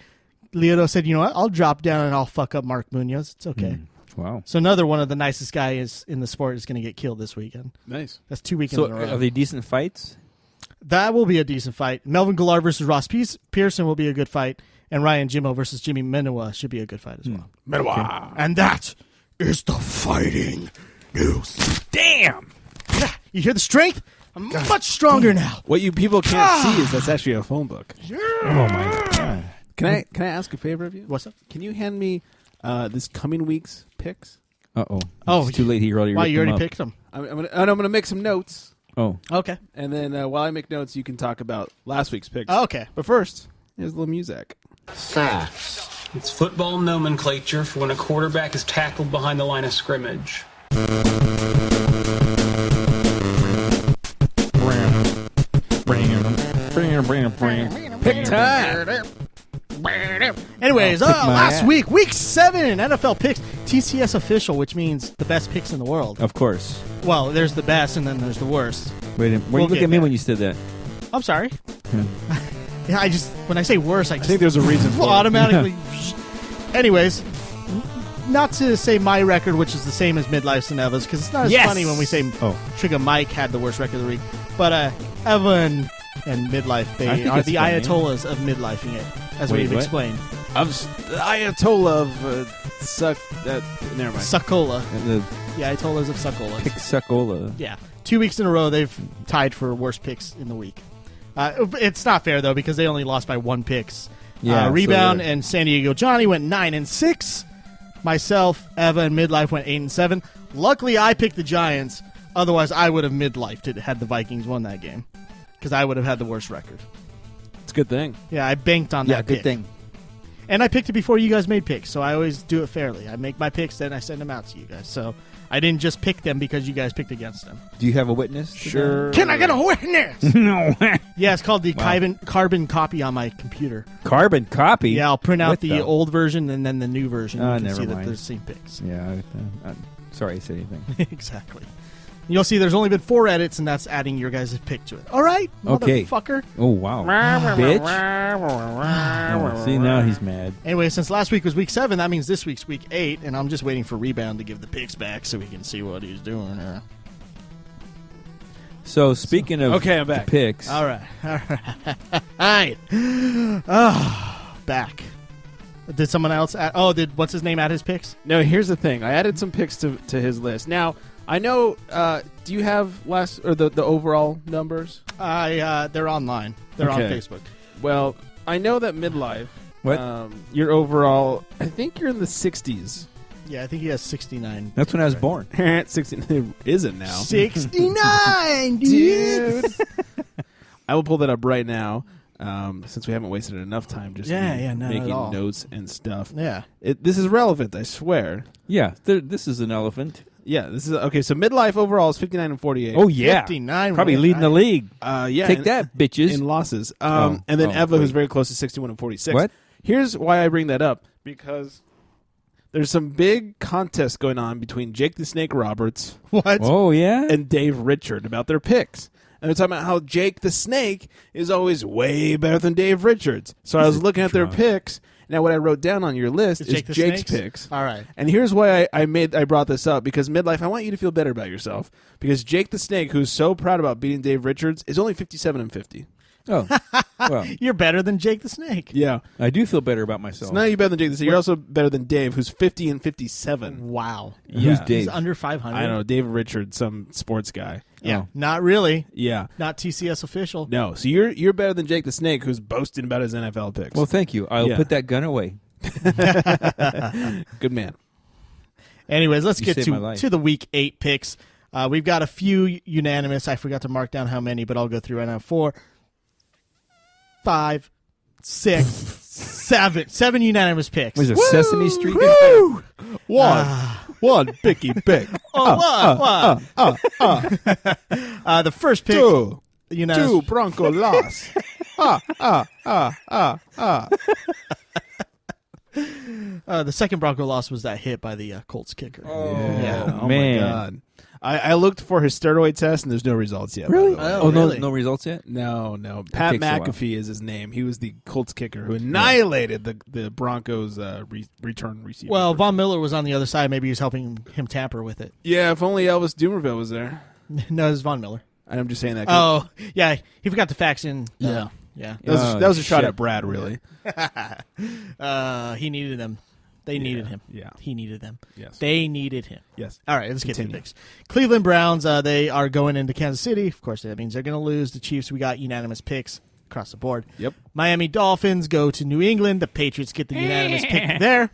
Lyoto said, you know what, I'll drop down and I'll fuck up Mark Munoz. It's okay. Wow. So another one of the nicest guys in the sport is going to get killed this weekend. Nice. That's 2 weekends So in a row. are they decent fights? That will be a decent fight. Melvin Gillard versus Ross Pearson will be a good fight. And Ryan Jimmo versus Jimmy Minowa should be a good fight as well. Minowa. And that is the fighting news. Damn. Yeah, you hear the strength? I'm much stronger now. What you people can't see is that's actually a phone book. Oh my god. Can I ask a favor of you? What's up? Can you hand me this coming week's picks? Uh-oh. Oh, It's too late. He already Why, ripped you them already up. picked them. I'm gonna make some notes, Oh. Okay. and then while I make notes, you can talk about last week's picks. Oh, okay. But first, here's a little music. Sacks. It's football nomenclature for when a quarterback is tackled behind the line of scrimmage. Pick time. Anyways, I'll kick my last ass. week, week 7, NFL picks, TCS official, which means the best picks in the world. Of course. Well, there's the best and then there's the worst. Wait, We'll look get at me there. when you said that. I'm sorry. Yeah, when I say worse, I I just think there's a reason for it. automatically. Anyways, not to say my record, which is the same as Midlife's and Eva's, because it's not as Yes! funny when we say Oh. Trigger Mike had the worst record of the week. But Evan and Midlife, I they think are it's the funny. Ayatollahs of midlifing it, as Wait, we've what? explained. I'm the Ayatollah of suck. Never mind. Succola. The The Ayatollahs of Succola. pick Succola. Yeah. 2 weeks in a row, they've tied for worst picks in the week. It's not fair, though, because they only lost by 1 picks. Yeah, Rebound so and San Diego Johnny went 9-6. Myself, Eva, and Midlife went 8-7. Luckily, I picked the Giants. Otherwise, I would have midlifed it had the Vikings won that game, because I would have had the worst record. It's a good thing. Yeah, I banked on Yeah, that good pick. thing. And I picked it before you guys made picks, so I always do it fairly. I make my picks, then I send them out to you guys. So I didn't just pick them because you guys picked against them. Do you have a witness? to Sure. Can I get a witness? that? No. Yeah, it's called the Wow. carbon copy on my computer. Carbon copy? Yeah, I'll print out What the old version and then the new version. Oh, you can never see that mind. they're the same picks. Yeah. I'm sorry I said anything. Exactly. You'll see there's only been 4 edits, and that's adding your guys' pick to it. All right, Okay. motherfucker. Oh, wow. Bitch. Oh, see, now he's mad. Anyway, since last week was week 7, that means this week's week 8, and I'm just waiting for Rebound to give the picks back so we can see what he's doing. So, speaking of Okay, I'm the back. picks. All right. All right. Back. Did someone else add? Oh, did what's his name add his picks? No, here's the thing. I added some picks to his list. Now, I know. Do you have the overall numbers? They're online. They're on Okay. Facebook. Well, I know that midlife. What? Your overall, I think you're in the 60s. Yeah, I think he has 69. That's when I was born. 60 it isn't now. 69, dude. I will pull that up right now, since we haven't wasted enough time just Not at making all. notes and stuff. Yeah. This is relevant, I swear. Yeah, this is an elephant. Yeah, this is okay. So midlife overall is 59-48. Oh, yeah. 59. Probably leading the league. Yeah. Take that, bitches. In losses. Oh. And then Oh, Eva, who's wait. very close to 61-46. What? Here's why I bring that up, because there's some big contest going on between Jake the Snake Roberts What? Oh, yeah? and Dave Richard about their picks. And they're talking about how Jake the Snake is always way better than Dave Richards. So I was looking at their drunk. picks. Now, what I wrote down on your list Is is Jake the Jake's Snakes? picks. All right. And here's why I brought this up, because midlife, I want you to feel better about yourself, because Jake the Snake, who's so proud about beating Dave Richards, is only 57-50. Oh, well, You're better than Jake the Snake. Yeah. I do feel better about myself. So now you're better than Jake the Snake. You're also better than Dave, who's 50-57. Wow. Who's Yeah. Dave? He's under 500. I don't know, Dave Richards, some sports guy. Yeah. Oh. Not really. Yeah. Not TCS official. No, so you're better than Jake the Snake, who's boasting about his NFL picks. Well, thank you. I'll Yeah. put that gun away. Good man. Anyways, let's You get saved my life. to the week 8 picks. We've got a few unanimous. I forgot to mark down how many, but I'll go through right now. 4, 5, 6, 7 unanimous picks. Was it Sesame Street? Woo! One picky pick. The first pick. Two Unanimous. Bronco loss. The second Bronco loss was that hit by the Colts kicker. Yeah. Oh man. my God. I looked for his steroid test, and there's no results yet. Really? by the way. Oh, no, really? no results yet. No. Pat takes a while. McAfee is his name. He was the Colts kicker who annihilated the Broncos' return receiver. Well, Von Miller was on the other side. Maybe he was helping him tamper with it. yeah, if only Elvis Dumerville was there. No, it was Von Miller. I'm just saying that. Oh, yeah. He forgot to fax in. Yeah. Yeah. That was a shot shit. at Brad, really. He needed them. They needed him. Yeah. He needed them. Yes. They needed him. Yes. All right, let's get to the Continue. picks. Cleveland Browns, they are going into Kansas City. Of course, that means they're going to lose. The Chiefs, we got unanimous picks across the board. Yep. Miami Dolphins go to New England. The Patriots get the unanimous pick there.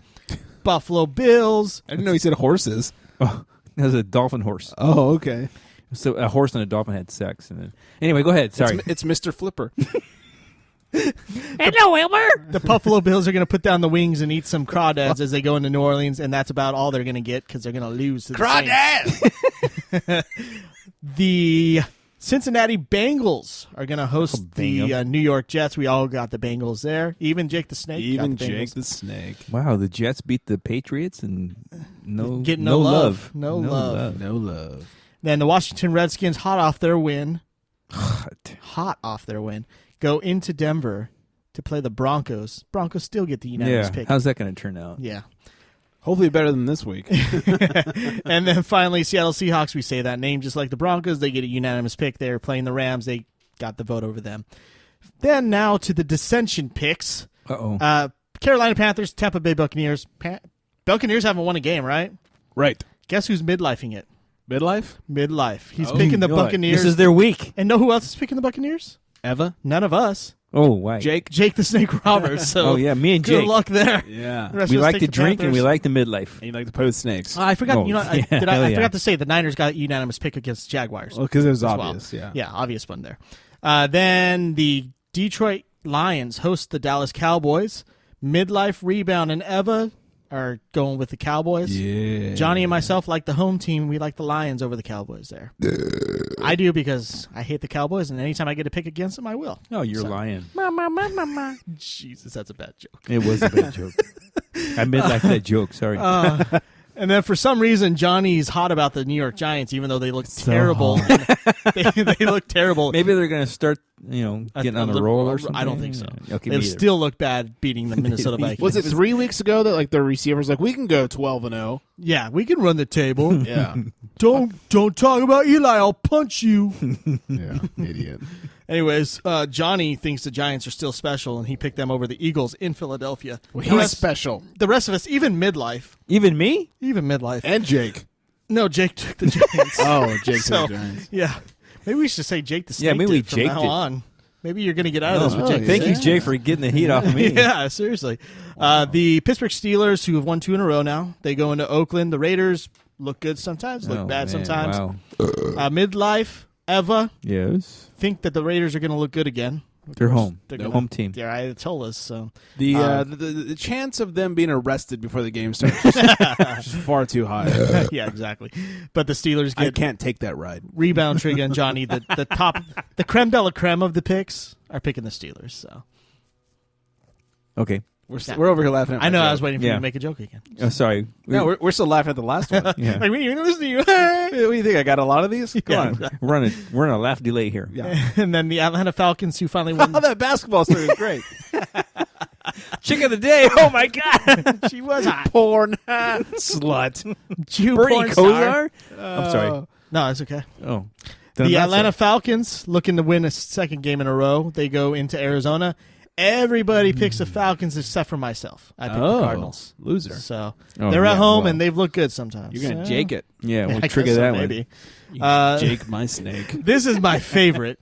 Buffalo Bills. I didn't know he said horses. Oh, that was a dolphin horse. Oh, okay. So a horse and a dolphin had sex, and then anyway, go ahead. Sorry. It's Mr. Flipper. Hello, Wilbur. The Buffalo Bills are going to put down the wings and eat some crawdads as they go into New Orleans, and that's about all they're going to get because they're going to lose to the Saints. The Cincinnati Bengals are going to host the New York Jets. We all got the Bengals there. Even Jake the Snake. Even got the Jake Bengals. the Snake. Wow, the Jets beat the Patriots and no love. No love. No love. Then the Washington Redskins, hot off their win, go into Denver to play the Broncos. Broncos still get the unanimous Yeah. pick. How's that going to turn out? Yeah. Hopefully better than this week. And then finally, Seattle Seahawks, we say that name just like the Broncos. They get a unanimous pick. They're playing the Rams. They got the vote over them. Then now to the dissension picks. Uh-oh. Carolina Panthers, Tampa Bay Buccaneers. Buccaneers haven't won a game, right? Right. Guess who's midlifing it? Midlife? Midlife. He's picking the Buccaneers. This is their week. And know who else is picking the Buccaneers? Eva? None of us. Oh, why? Jake the Snake Roberts. So Oh, yeah, me and Jake. Good luck there. Yeah. The rest We of us like take to the drink and we Panthers. like the midlife. And you like to play with snakes. I forgot. Oh, You know, yeah, I hell yeah. forgot to say the Niners got a unanimous pick against the Jaguars. Well, because it was as well. obvious, yeah. Yeah, obvious one there. Then the Detroit Lions host the Dallas Cowboys. Midlife Rebound and Eva are going with the Cowboys. Yeah. Johnny and myself like the home team. We like the Lions over the Cowboys there. I do because I hate the Cowboys, and anytime I get to pick against them, I will. Oh, you're lying. Jesus, that's a bad joke. It was a bad joke. I midlife that joke. Sorry. And then for some reason, Johnny's hot about the New York Giants, even though they look terrible. They look terrible. Maybe they're going to start, getting on a roll or something. I don't think so. Okay, They me either. still look bad beating the Minnesota Vikings. Was it 3 weeks ago that the receivers we can go 12-0? Yeah, we can run the table. Yeah. Don't talk about Eli. I'll punch you. Yeah. Idiot. Anyways, Johnny thinks the Giants are still special, and he picked them over the Eagles in Philadelphia. Well, The he's rest- special. The rest of us, even midlife. Even me? Even midlife. And Jake. No, Jake took the Giants. Oh, Jake So, took the Giants. Yeah. Maybe we should say Jake the Snake. Yeah, maybe we did from Jaked now it. on. Maybe you're going to get out of this with Oh, Jake. the Thank you, Snake. Jay, for getting the heat off of me. Yeah, seriously. The Pittsburgh Steelers, who have won 2 in a row now, they go into Oakland. The Raiders look good sometimes, look Oh, bad man, sometimes. Wow. Midlife, Eva, Yes. think that the Raiders are going to look good again. They're home. They're They're gonna- home team. Yeah, I told us. So The chance of them being arrested before the game starts is just far too high. yeah, exactly. But the Steelers I get can't take that ride. rebound Trigga and Johnny. The top, the creme de la creme of the picks are picking the Steelers. So Okay. We're over here laughing at I know my I was joke. waiting for you Yeah. to make a joke again. Oh, sorry. No, we're still laughing at the last one. Yeah. Like we even listen to you. What do you think? I got a lot of these? Come Yeah, on. exactly. We're on a laugh delay here. Yeah. And then the Atlanta Falcons, who finally won. Oh, that basketball story was great. Chick of the day. Oh, my God. She was hot. Porn slut. Jew Bernie porn star. Kosar? I'm sorry. No, it's okay. Oh. The Atlanta Falcons looking to win a second game in a row. They go into Arizona. Everybody picks the Falcons except for myself. I picked the Cardinals. Loser. So Oh, they're yeah, at home well. and they've looked good sometimes. You're going to So- Jake it. Yeah, we'll I trigger guess so, that maybe. one. Jake my snake. This is my favorite.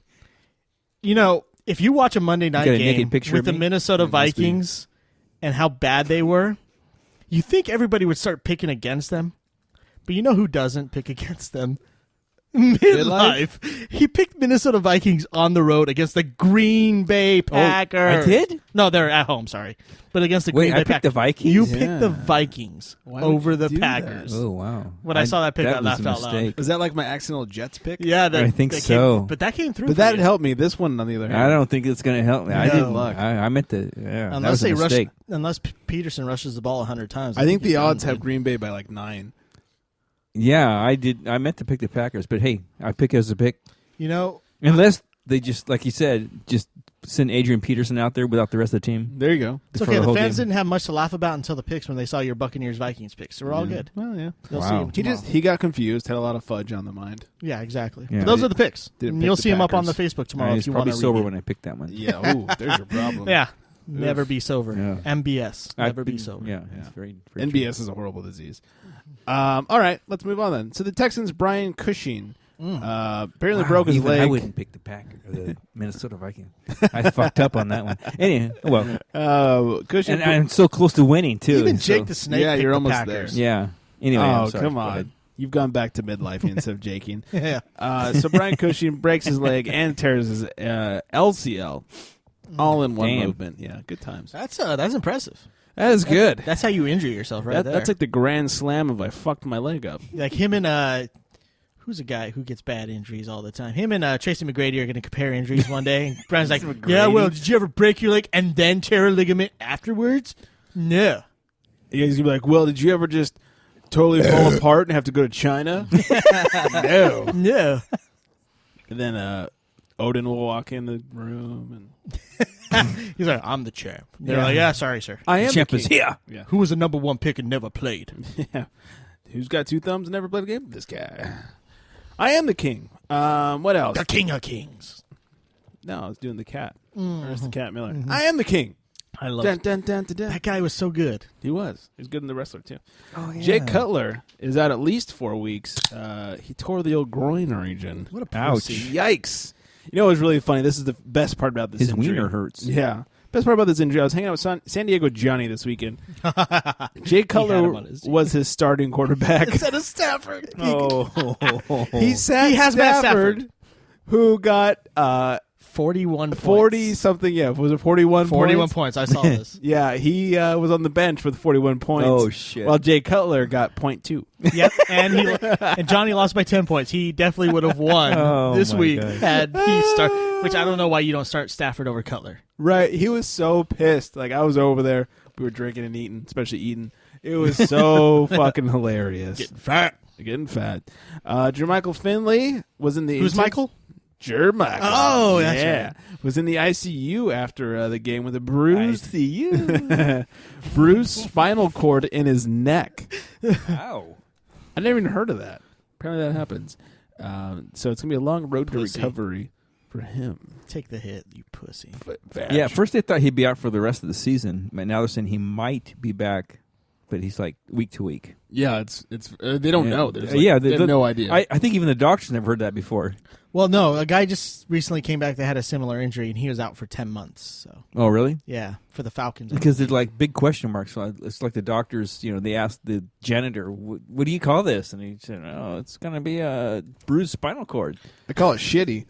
If you watch a Monday night got a game naked picture with of the me? Minnesota It must be. Vikings and how bad they were, you think everybody would start picking against them. But you know who doesn't pick against them? Midlife. He picked Minnesota Vikings on the road against the Green Bay Packers. I did? No, they're at home, sorry. But against the Green Bay I picked Packers. the Vikings? You picked the Vikings over the do Packers. Oh, wow. When I saw that pick, I was laughed a out loud. mistake. Was that like my accidental Jets pick? Yeah, I think so. But that came through. But for that you. helped me. This one, on the other hand. I don't think it's going to help me. I No. didn't. Luck. I meant to. Yeah, that Unless was a they rush, mistake. unless Peterson rushes the ball 100 times. I think the he's odds done. have Green Bay by like 9. Yeah, I did. I meant to pick the Packers, but hey, I pick as a pick. You know, Unless they just, like you said, just send Adrian Peterson out there without the rest of the team. There you go. it's for okay. the The whole fans game. didn't have much to laugh about until the picks when they saw your Buccaneers-Vikings picks. So we're all good. Well, yeah. You'll Wow. see him tomorrow. He got confused, had a lot of fudge on the mind. Yeah, exactly. Yeah. But those are the picks. Didn't And pick you'll the see them up on the Packers. Facebook tomorrow I if was you want probably to sober when I picked that one. Yeah. Ooh, there's your problem. Yeah. Never be sober. Yeah. MBS. Never be sober. Yeah, it's very, very NBS is a horrible disease. All right, let's move on then. So the Texans' Brian Cushing apparently broke his even leg. I wouldn't pick the Packers or the Minnesota Vikings. I fucked up on that one. Anyway, well, Cushing. and I'm so close to winning too. Even Jake so- the Snake Yeah, picked you're the almost Packers. Yeah. Anyway, oh, I'm sorry. come Go on. ahead. You've gone back to midlife instead of jaking. Yeah. So Brian Cushing breaks his leg and tears his LCL all in one Damn. movement. Yeah, good times. That's impressive. That is good. That's how you injure yourself right there. That's like the grand slam of I fucked my leg up. Like him and who's a guy who gets bad injuries all the time? Him and Tracy McGrady are going to compare injuries one day. And Brian's like, yeah, well, did you ever break your leg and then tear a ligament afterwards? No. He's gonna be like, well, did you ever just totally fall apart and have to go to China? No. No. And then Odin will walk in the room and He's like, I'm the champ. They're like, yeah, sorry, sir. I am Champ the is king. here. Yeah. Who was the number one pick and never played? Yeah. Who's got 2 thumbs and never played a game? This guy. I am the king. What else? The king of kings. No, I was doing the cat. Where's the cat Miller? I am the king. I love Dun, dun, dun, dun, dun. that guy was so good. He was. He was good in The Wrestler, too. Oh, yeah. Jake Cutler is out at least 4 weeks. He tore the old groin region. What a Ouch. pussy. Yikes. You know what's really funny? This is the best part about this His injury. wiener hurts. Yeah. Best part about this injury, I was hanging out with San Diego Johnny this weekend. Jake Cutler him on his team. was his starting quarterback. Instead of Stafford. He sat He has Matt Stafford, who got 41 points. 40-something, yeah. Was it 41 41 points? points. I saw this. Yeah, he was on the bench with 41 points. Oh, shit. While Jay Cutler got 0.2. Yep, and Johnny lost by 10 points. He definitely would have won Oh, this my week God. had he start. Which I don't know why you don't start Stafford over Cutler. Right. He was so pissed. Like, I was over there. We were drinking and eating, especially eating. It was so fucking hilarious. Getting fat. Jermichael Finley was in the... Who's Michael? Jermichael. Oh, that's right. Was in the ICU after the game with a bruised... bruised spinal cord in his neck. Ow. I never even heard of that. Apparently that happens. So it's going to be a long road Pussy. to recovery for him. Take the hit, you pussy. Yeah, at first they thought he'd be out for the rest of the season, but now they're saying he might be back, but he's like week to week. Yeah, it's they don't know. There's They have no idea. I think even the doctors never heard that before. Well, no, a guy just recently came back that had a similar injury, and he was out for 10 months. So Oh, really? yeah, for the Falcons. Because they're like big question marks. So it's like the doctors, they asked the janitor, "What do you call this?" And he said, "Oh, it's going to be a bruised spinal cord." I call it shitty.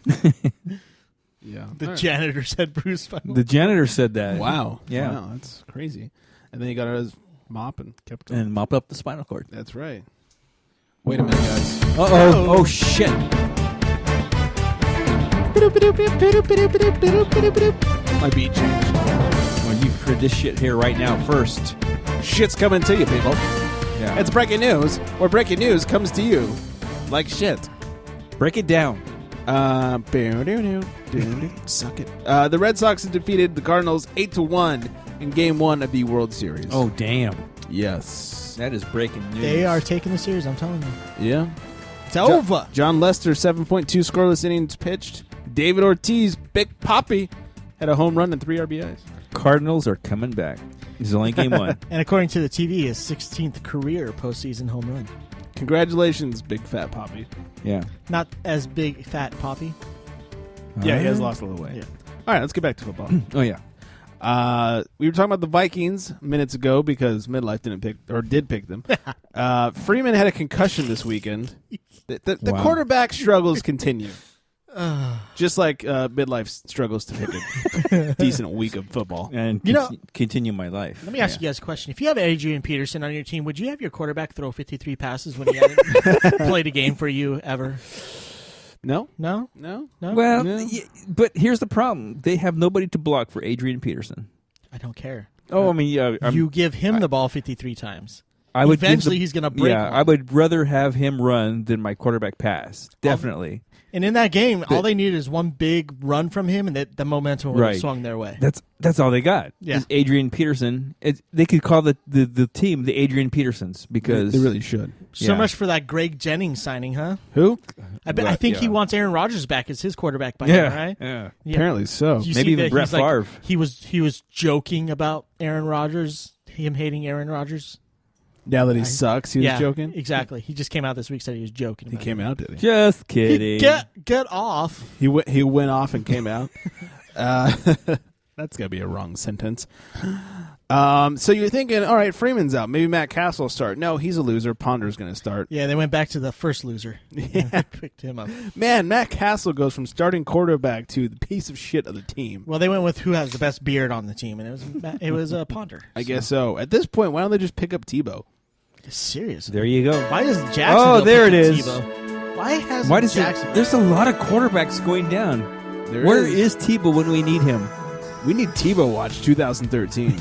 Yeah. the janitor said Bruce Spinal. The janitor said that. Wow. Yeah. Wow, that's crazy. And then he got out his mop and kept going. And mop up the spinal cord. That's right. Wait a minute, guys. Uh-oh. Oh, shit. My beat changed. Well, you've heard this shit here right now first. Shit's coming to you, people. Yeah. It's breaking news, where breaking news comes to you like shit. Break it down. Suck it. The Red Sox have defeated the Cardinals 8-1 in Game 1 of the World Series. Oh, damn. Yes. That is breaking news. They are taking the series, I'm telling you. Yeah. It's over. John Lester, 7.2 scoreless innings pitched. David Ortiz, Big Poppy, had a home run and 3 RBIs. Cardinals are coming back. This is only Game 1. And according to the TV, his 16th career postseason home run. Congratulations, Big Fat Poppy. Yeah. Not as big, fat Poppy. Yeah, he has lost a little weight. Yeah. All right, let's get back to football. Oh, yeah. We were talking about the Vikings minutes ago because Midlife did pick them. Freeman had a concussion this weekend. The quarterback struggles continue. Just like midlife struggles to pick a decent week of football. And continue my life. Let me ask you guys a question. If you have Adrian Peterson on your team, would you have your quarterback throw 53 passes when he hadn't played a game for you ever? No. No? Well, No. But here's the problem. They have nobody to block for Adrian Peterson. I don't care. Oh, I mean, you give him the ball 53 times. I would Eventually, he's going to break one. I would rather have him run than my quarterback pass. Definitely. And in that game, all they needed is one big run from him, and the momentum would have swung their way. That's all they got. Yeah. Is Adrian Peterson. They could call the team the Adrian Petersons because they really should. So much for that Greg Jennings signing, huh? Who? I think he wants Aaron Rodgers back as his quarterback by now, right? Yeah. Apparently so. Maybe even Brett Favre. He was joking about Aaron Rodgers, him hating Aaron Rodgers. Now that he sucks, he was joking? Exactly. He just came out this week said he was joking. He came out, did he? Just kidding. Get off. He went off and came out. That's got to be a wrong sentence. So you're thinking, all right, Freeman's out. Maybe Matt Castle will start. No, he's a loser. Ponder's going to start. Yeah, they went back to the first loser. Yeah. Picked him up. Man, Matt Castle goes from starting quarterback to the piece of shit of the team. Well, they went with who has the best beard on the team, and it was Ponder. I guess so. At this point, why don't they just pick up Tebow? Seriously. There you go. Why does Jacksonville there it pick is. Tebow? Why does Jacksonville? There's a lot of quarterbacks going down. Where is Tebow when we need him? We need Tebow Watch 2013.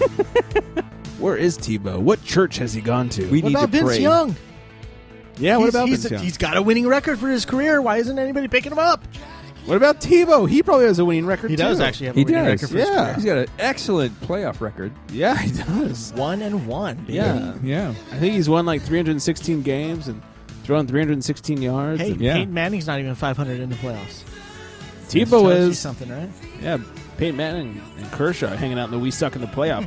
Where is Tebow? What church has he gone to? What about Vince Young? Yeah, what about Vince Young? He's got a winning record for his career. Why isn't anybody picking him up? What about Tebow? He probably has a winning record, He too. does actually have a winning record for his career. He's got an excellent playoff record. Yeah, he does. 1-1. Baby. Yeah. I think he's won like 316 games and thrown 316 yards. Hey, and Peyton Manning's not even 500 in the playoffs. Tebow Tells you is something, right? Yeah, Peyton Manning and Kershaw hanging out in the We Suck in the Playoff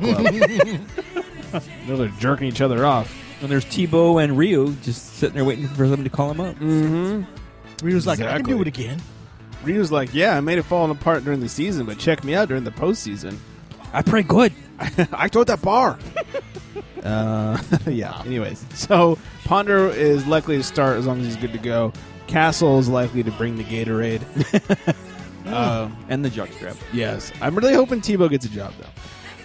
Club. They're jerking each other off. And there's Tebow and Ryu just sitting there waiting for somebody to call him up. Mm-hmm. Ryu's like, I can do it again. Ryu's like, yeah, I made it falling apart during the season, but check me out during the postseason. I play good. I throw that bar. Yeah, anyways. So Ponder is likely to start as long as he's good to go. Castle is likely to bring the Gatorade. And the jockstrap. Yes. I'm really hoping Tebow gets a job,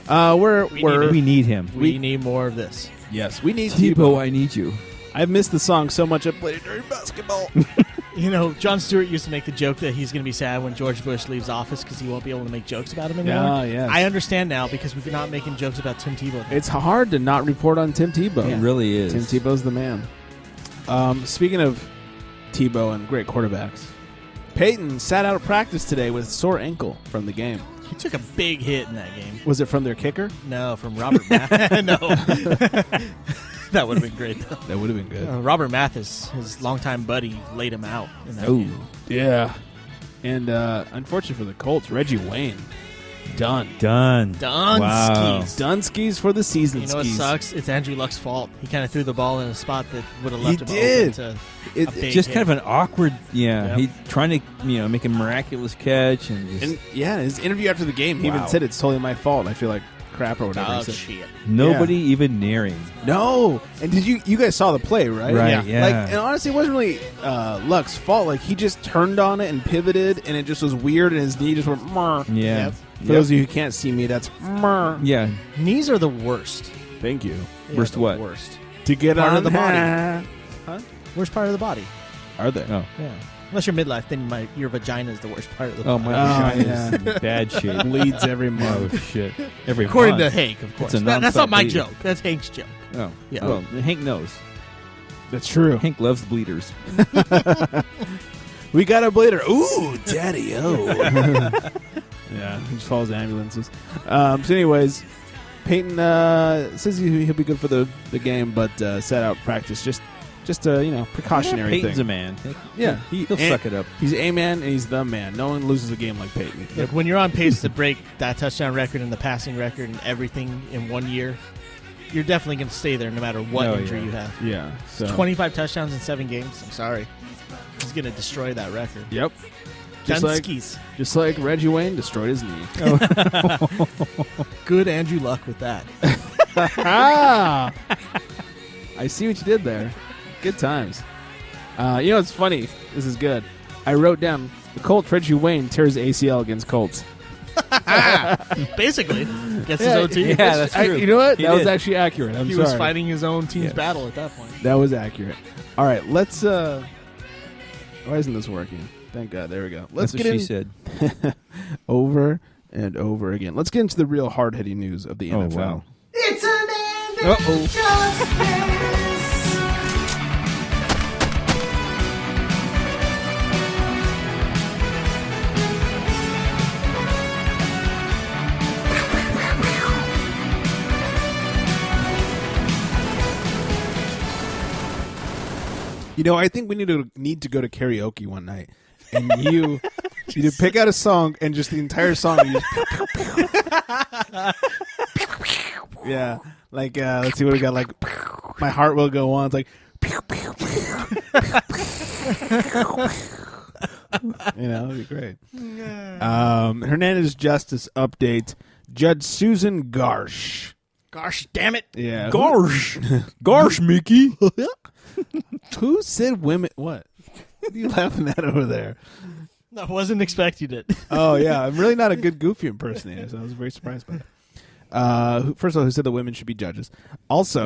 though. We need him. We need more of this. Yes, we need Tebow, I need you. I've missed the song so much I played it during basketball. You know, Jon Stewart used to make the joke that he's going to be sad when George Bush leaves office because he won't be able to make jokes about him anymore. Yes. I understand now because we're not making jokes about Tim Tebow. It's hard to not report on Tim Tebow. It really is. Tim Tebow's the man. Speaking of Tebow and great quarterbacks, Peyton sat out of practice today with a sore ankle from the game. He took a big hit in that game. Was it from their kicker? No, from Robert Mathis. No. That would have been great, though. That would have been good. Robert Mathis, his longtime buddy, laid him out in that game. Yeah. And unfortunately for the Colts, Reggie Wayne, done. Done Wow. Skis for the season. You know what skis. sucks? It's Andrew Luck's fault. He kind of threw the ball in a spot that would have left him did. open to It- a big Just hit. kind of an awkward, Yep. He trying to, make a miraculous catch and just And his interview after the game, he Wow. even said it's totally my fault. I feel like crap or whatever. Oh, he said. shit. nobody even near him. No. And did you guys saw the play, right? Right, yeah. Like, and honestly, it wasn't really Luck's fault. Like, he just turned on it and pivoted, and it just was weird, and his knee just went, murr. Yeah. Yep. For those of you who can't see me, that's murr. Yeah. Knees are the worst. Thank you. Yeah, Worst the what? Worst. To get Part on of the body. Huh? Worst part of the body. Are there? Oh. Yeah. Unless you're midlife, then your vagina is the worst part of the Oh, body. my Oh, vagina's in bad shape. Bleeds every Oh, month. shit. Every According to month. Hank, of course. It's a That's not nonstop my bleeding. joke. That's Hank's joke. Oh. Yeah. Well, Hank knows. That's true. Hank loves bleeders. We got a blader. Ooh, daddy-o. Yeah, he just follows ambulances. So anyways, Peyton says he'll be good for the game, but sat out practice. Just a precautionary Peyton's thing. a man. Yeah, He'll suck it up. He's a man and he's the man. No one loses a game like Peyton. Look, when you're on pace to break that touchdown record and the passing record and everything in 1 year, you're definitely going to stay there no matter what injury you have. Yeah. So 25 touchdowns in 7 games. I'm sorry. He's going to destroy that record. Yep. Dunskies. Just like Reggie Wayne destroyed his knee. Good Andrew Luck with that. I see what you did there. Good times. You know, it's funny. This is good. I wrote down the Colt Reggie Wayne tears ACL against Colts. Basically, gets his own team. Yeah, that's true. You know what? He That was did. actually accurate. I'm He sorry. was fighting his own team's battle at that point. That was accurate. All right, let's. Why isn't this working? Thank God. There we go. Let's That's get what she in said. over and over again. Let's get into the real hard-hitting news of the NFL. Wow. It's an end of Uh-oh. justice. You know, I think we need to go to karaoke one night, and you pick out a song, and just the entire song. You yeah, like let's see what we got. Like, My Heart Will Go On. It's like, you know, it'd be great. Hernandez Justice update. Judge Susan Garsh. Gosh, damn it! Yeah, Gosh, gosh, Mickey. Who said women? What? What are you laughing at over there? I wasn't expecting it. Oh yeah, I'm really not a good Goofy impersonator, so I was very surprised by that. First of all, who said that women should be judges? Also,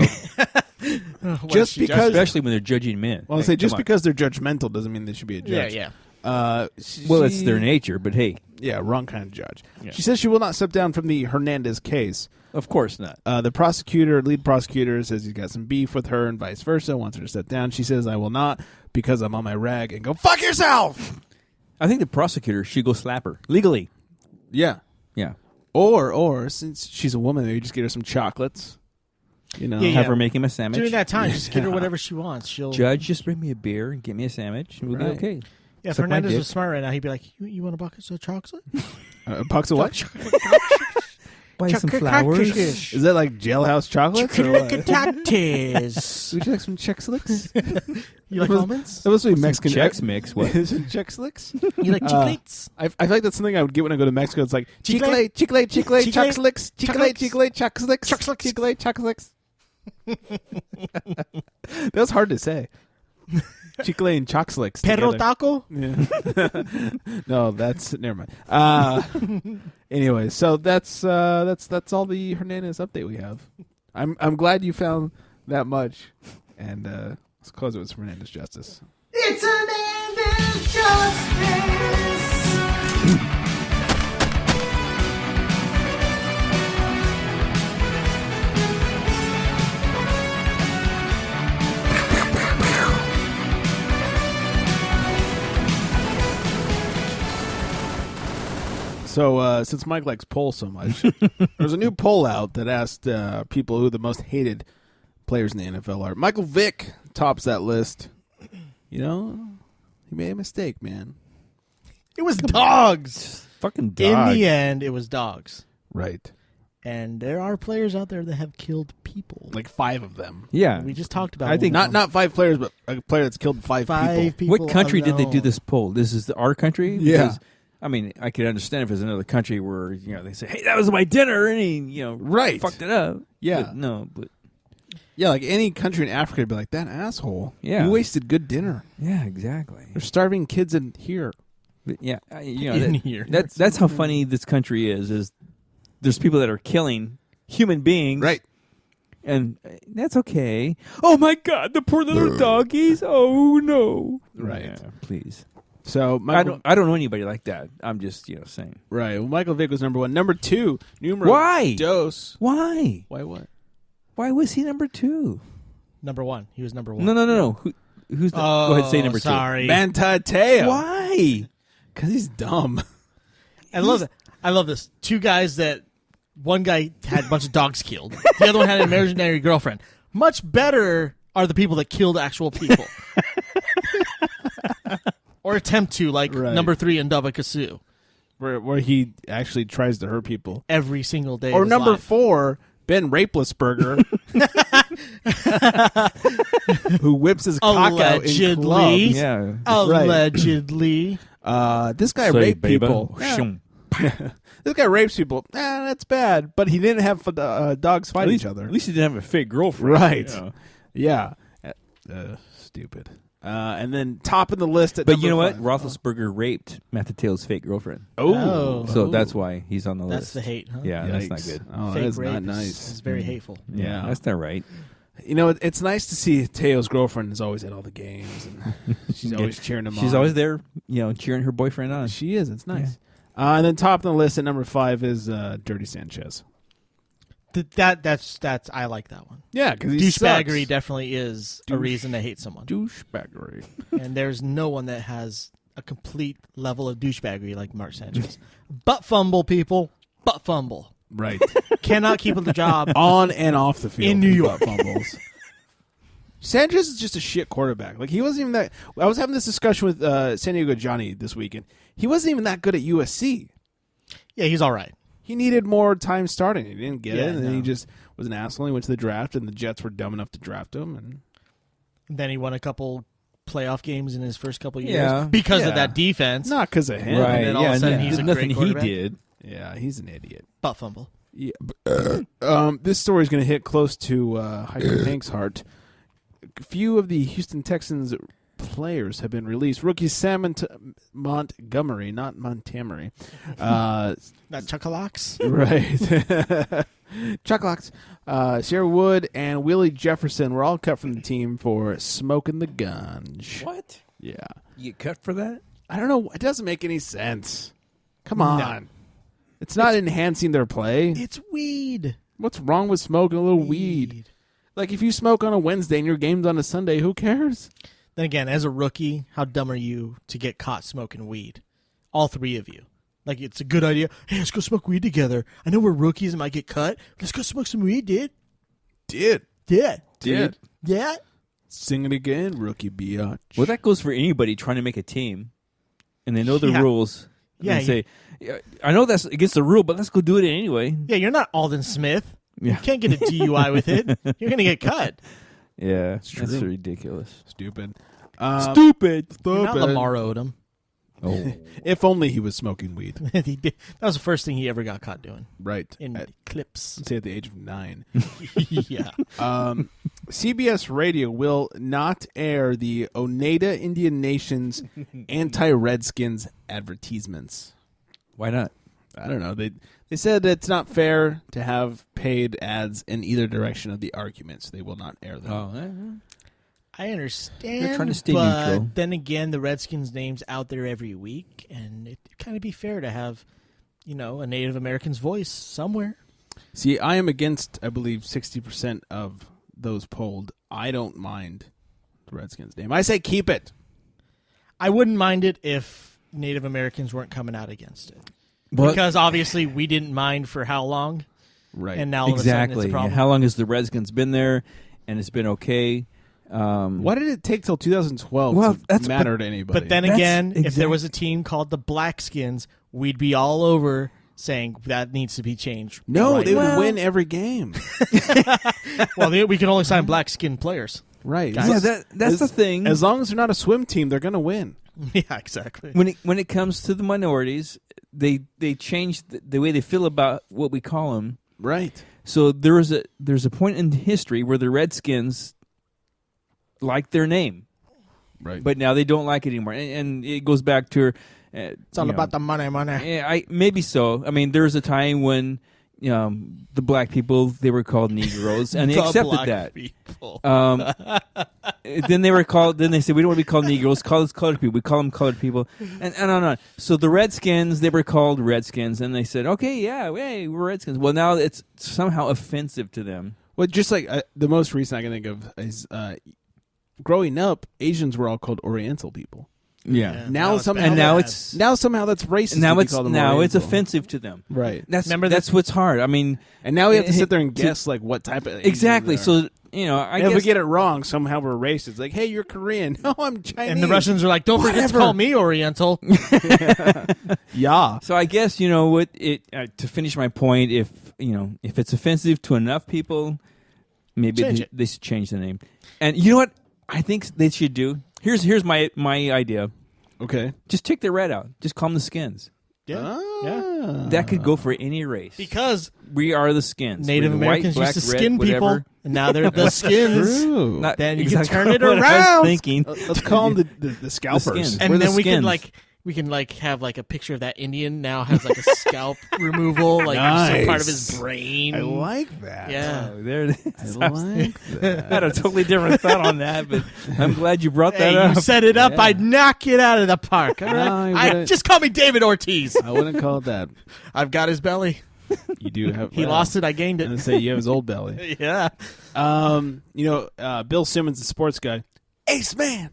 just because, especially when they're judging men. well, I'll say just because they're judgmental doesn't mean they should be a judge. Yeah. Well, it's their nature, but hey, yeah, wrong kind of judge. Yeah. She says she will not step down from the Hernandez case. of course not. The lead prosecutor, says he's got some beef with her and vice versa, wants her to step down. She says, I will not because I'm on my rag, and go, fuck yourself! I think the prosecutor should go slap her legally. Yeah. Yeah, Or since she's a woman, maybe just get her some chocolates. You know, Yeah, have her make him a sandwich. During that time, just get her whatever she wants. She'll. Judge, just bring me a beer and get me a sandwich, and we'll be Right. okay. Yeah, if Suck my Hernandez dick. was smart right now, he'd be like, "You want a bucket of chocolate? a box of what? Buy some flowers. Is that like jailhouse chocolates? or what? Chocolate. Would you like some Chex Licks? You like almonds? That must be Mexican. Chex Mix. What? Is it Chex Licks? You like chocolates? I feel like that's something I would get when I go to Mexico. It's like Chicle? chicle, Chicle? Chex Licks, chicle, Chocolates? chicle, Chex Licks, Chex Licks. chicle, Chex Licks. That was hard to say. Chicle and Chox Licks. Perro together. taco? Yeah. No, that's never mind. Anyway, so that's all the Hernandez update we have. I'm glad you found that much, and let's close it with some Hernandez Justice. It's an end of justice. So since Mike likes polls so much, there's a new poll out that asked people who the most hated players in the NFL are. Michael Vick tops that list. You know, he made a mistake, man. It was dogs. Fucking dog. In the end, it was dogs. Right. And there are players out there that have killed people. Like 5 of them. Yeah. We just talked about I think- one. Not 5 players, but a player that's killed 5 people. What country did they do unknown. this poll? This is our country? Yeah. Because, I mean, I could understand if it's another country where, you know, they say, hey, that was my dinner, and he, you know, Right. fucked it up. Yeah. But Yeah, like any country in Africa would be like, that asshole. Yeah. You wasted good dinner. yeah, exactly. There's starving kids in here. But yeah, you know, In that- here. that's how funny this country is there's people that are killing human beings. Right. And that's okay. Oh, my God, the poor little doggies. Oh, no. Right. Yeah, please. So Michael, I don't know anybody like that. I'm just, you know, saying. right. Well, Michael Vick was number 1. Number 2, numero Why? dos. Why? Why what? Why was he number 2? Number one. He was number one. No. Who's the, go ahead and say number 2. Sorry. Mantateo. Why? Because he's dumb. I love it. I love this. 2 guys that one guy had a bunch of dogs killed. The other one had an imaginary girlfriend. Much better are the people that killed actual people. Or attempt to, like Right. number 3 in Dubba Kasu. Where he actually tries to hurt people. Every single day. Or of his number life. 4, Ben Rapelessberger, who whips his cock out in Allegedly. clubs. Yeah. Allegedly. This guy Say, raped baby. people. Shum. This guy rapes people. That's bad. But he didn't have dogs fight At least, each other. At least he didn't have a fake girlfriend. Right. you know. Yeah. Stupid. And then top of the list at But you know number what? 5. Roethlisberger raped Mateo's fake girlfriend. Oh. So that's why he's on the That's list. the hate, huh? Yeah, Yikes. that's not good. Oh, Fake that's rape not nice. is very hateful. Yeah, that's not right. You know, it's nice to see Teo's girlfriend is always at all the games, and she's always cheering him on. She's always there, cheering her boyfriend on. She is. It's nice. And then top of the list at number 5 is Dirty Sanchez. That's I like that one. Yeah, because douchebaggery definitely is a reason to hate someone. Douchebaggery. And there's no one that has a complete level of douchebaggery like Mark Sanchez. Butt fumble, people. Butt fumble. Right. Cannot keep the job on and off the field in New York. Fumbles. Sanchez is just a shit quarterback. Like, he wasn't even that. I was having this discussion with San Diego Johnny this weekend. He wasn't even that good at USC. Yeah, he's all right. He needed more time starting. He didn't get it, and then no. he just was an asshole. He went to the draft, and the Jets were dumb enough to draft him. And then he won a couple playoff games in his first couple years because of that defense. Not because of him. Right. And then all of a sudden he's a nothing great he quarterback. did. Yeah, he's an idiot. Butt fumble. Yeah. This story is going to hit close to Hiker Hank's heart. A few of the Houston Texans players have been released. Rookie Sam Montgomery, not Montgomery. Not Chuckalocks? Right. Chuckalocks. Sierra Wood and Willie Jefferson were all cut from the team for smoking the gunge. What? Yeah. You get cut for that? I don't know. It doesn't make any sense. Come on. No. It's not enhancing their play. It's weed. What's wrong with smoking a little weed? Like, if you smoke on a Wednesday and your game's on a Sunday, who cares? Then again, as a rookie, how dumb are you to get caught smoking weed? All three of you. Like, it's a good idea. Hey, let's go smoke weed together. I know we're rookies and might get cut. Let's go smoke some weed, dude. Did. Yeah. Sing it again, rookie biatch. Well, that goes for anybody trying to make a team, and they know the rules. Yeah. And say, I know that's against the rule, but let's go do it anyway. Yeah, you're not Alden Smith. Yeah. You can't get a DUI with it. You're going to get cut. Yeah, that's ridiculous. Stupid. Stupid. You're not Lamar Odom. Oh. If only he was smoking weed. He did. That was the first thing he ever got caught doing. Right. In clips. Let's say at the age of 9. Yeah. CBS Radio will not air the Oneida Indian Nation's anti-Redskins advertisements. Why not? I don't know. They said it's not fair to have paid ads in either direction of the argument, so they will not air them. Oh, I understand. They're trying to stay but neutral. Then again, the Redskins' name's out there every week, and it'd kind of be fair to have, a Native American's voice somewhere. See, I am against, I believe, 60% of those polled. I don't mind the Redskins' name. I say keep it. I wouldn't mind it if Native Americans weren't coming out against it. But, because obviously we didn't mind for how long. Right. And now all of a sudden it's a problem. How long has the Redskins been there, and it's been okay? Why did it take till 2012 to matter to anybody? But then again, if there was a team called the Blackskins, we'd be all over saying that needs to be changed. No, they would win every game. Well, we can only sign black-skinned players. Right. Guys. Yeah, that's the thing. As long as they're not a swim team, they're going to win. Yeah, exactly. When it comes to the minorities, they change the way they feel about what we call them. Right. So there's a point in history where the Redskins liked their name, right? But now they don't like it anymore, and it goes back to it's all about the money. Yeah, maybe so. I mean, there was a time when the black people, they were called Negroes, and they accepted that. Then they were called. Then they said, we don't want to be called Negroes. Call us colored people. We call them colored people, and on. So the Redskins, they were called Redskins, and they said, okay, yeah, hey, we're Redskins. Well, now it's somehow offensive to them. Well, just like the most recent I can think of is growing up, Asians were all called Oriental people. Yeah. Now somehow that's racist. Now it's offensive to them. Right. That's what's hard. I mean, and now we have to sit there and guess like what type of exactly. So I guess if we get it wrong, somehow we're racist. Like, hey, you're Korean. No, I'm Chinese. And the Russians are like, don't forget to call me Oriental. Yeah. So I guess what to finish my point, if it's offensive to enough people, maybe they should change the name. And you know what I think they should do? Here's my idea. Okay. Just take the red out. Just call them the Skins. Yeah. That could go for any race. Because we are the skins. Native We're the Americans white, black, used to red, skin whatever. people, and now they're the skins. Not Then you exactly can turn it what I was around. thinking. Let's call them the scalpers. skins. And We're the then we can skins. we can have like a picture of that Indian now has like a scalp removal, like Nice. some part of his brain. I like that. Yeah. Oh, there it is. I like that. I had a totally different thought on that, but I'm glad you brought that Hey, up. you set it up. Yeah. I'd knock it out of the park. All right? No, I wouldn't. Just call me David Ortiz. I wouldn't call it that. I've got his belly. You do have. He lost it. I gained And it. say you have his old belly. Yeah. Bill Simmons, the sports guy, Ace Man.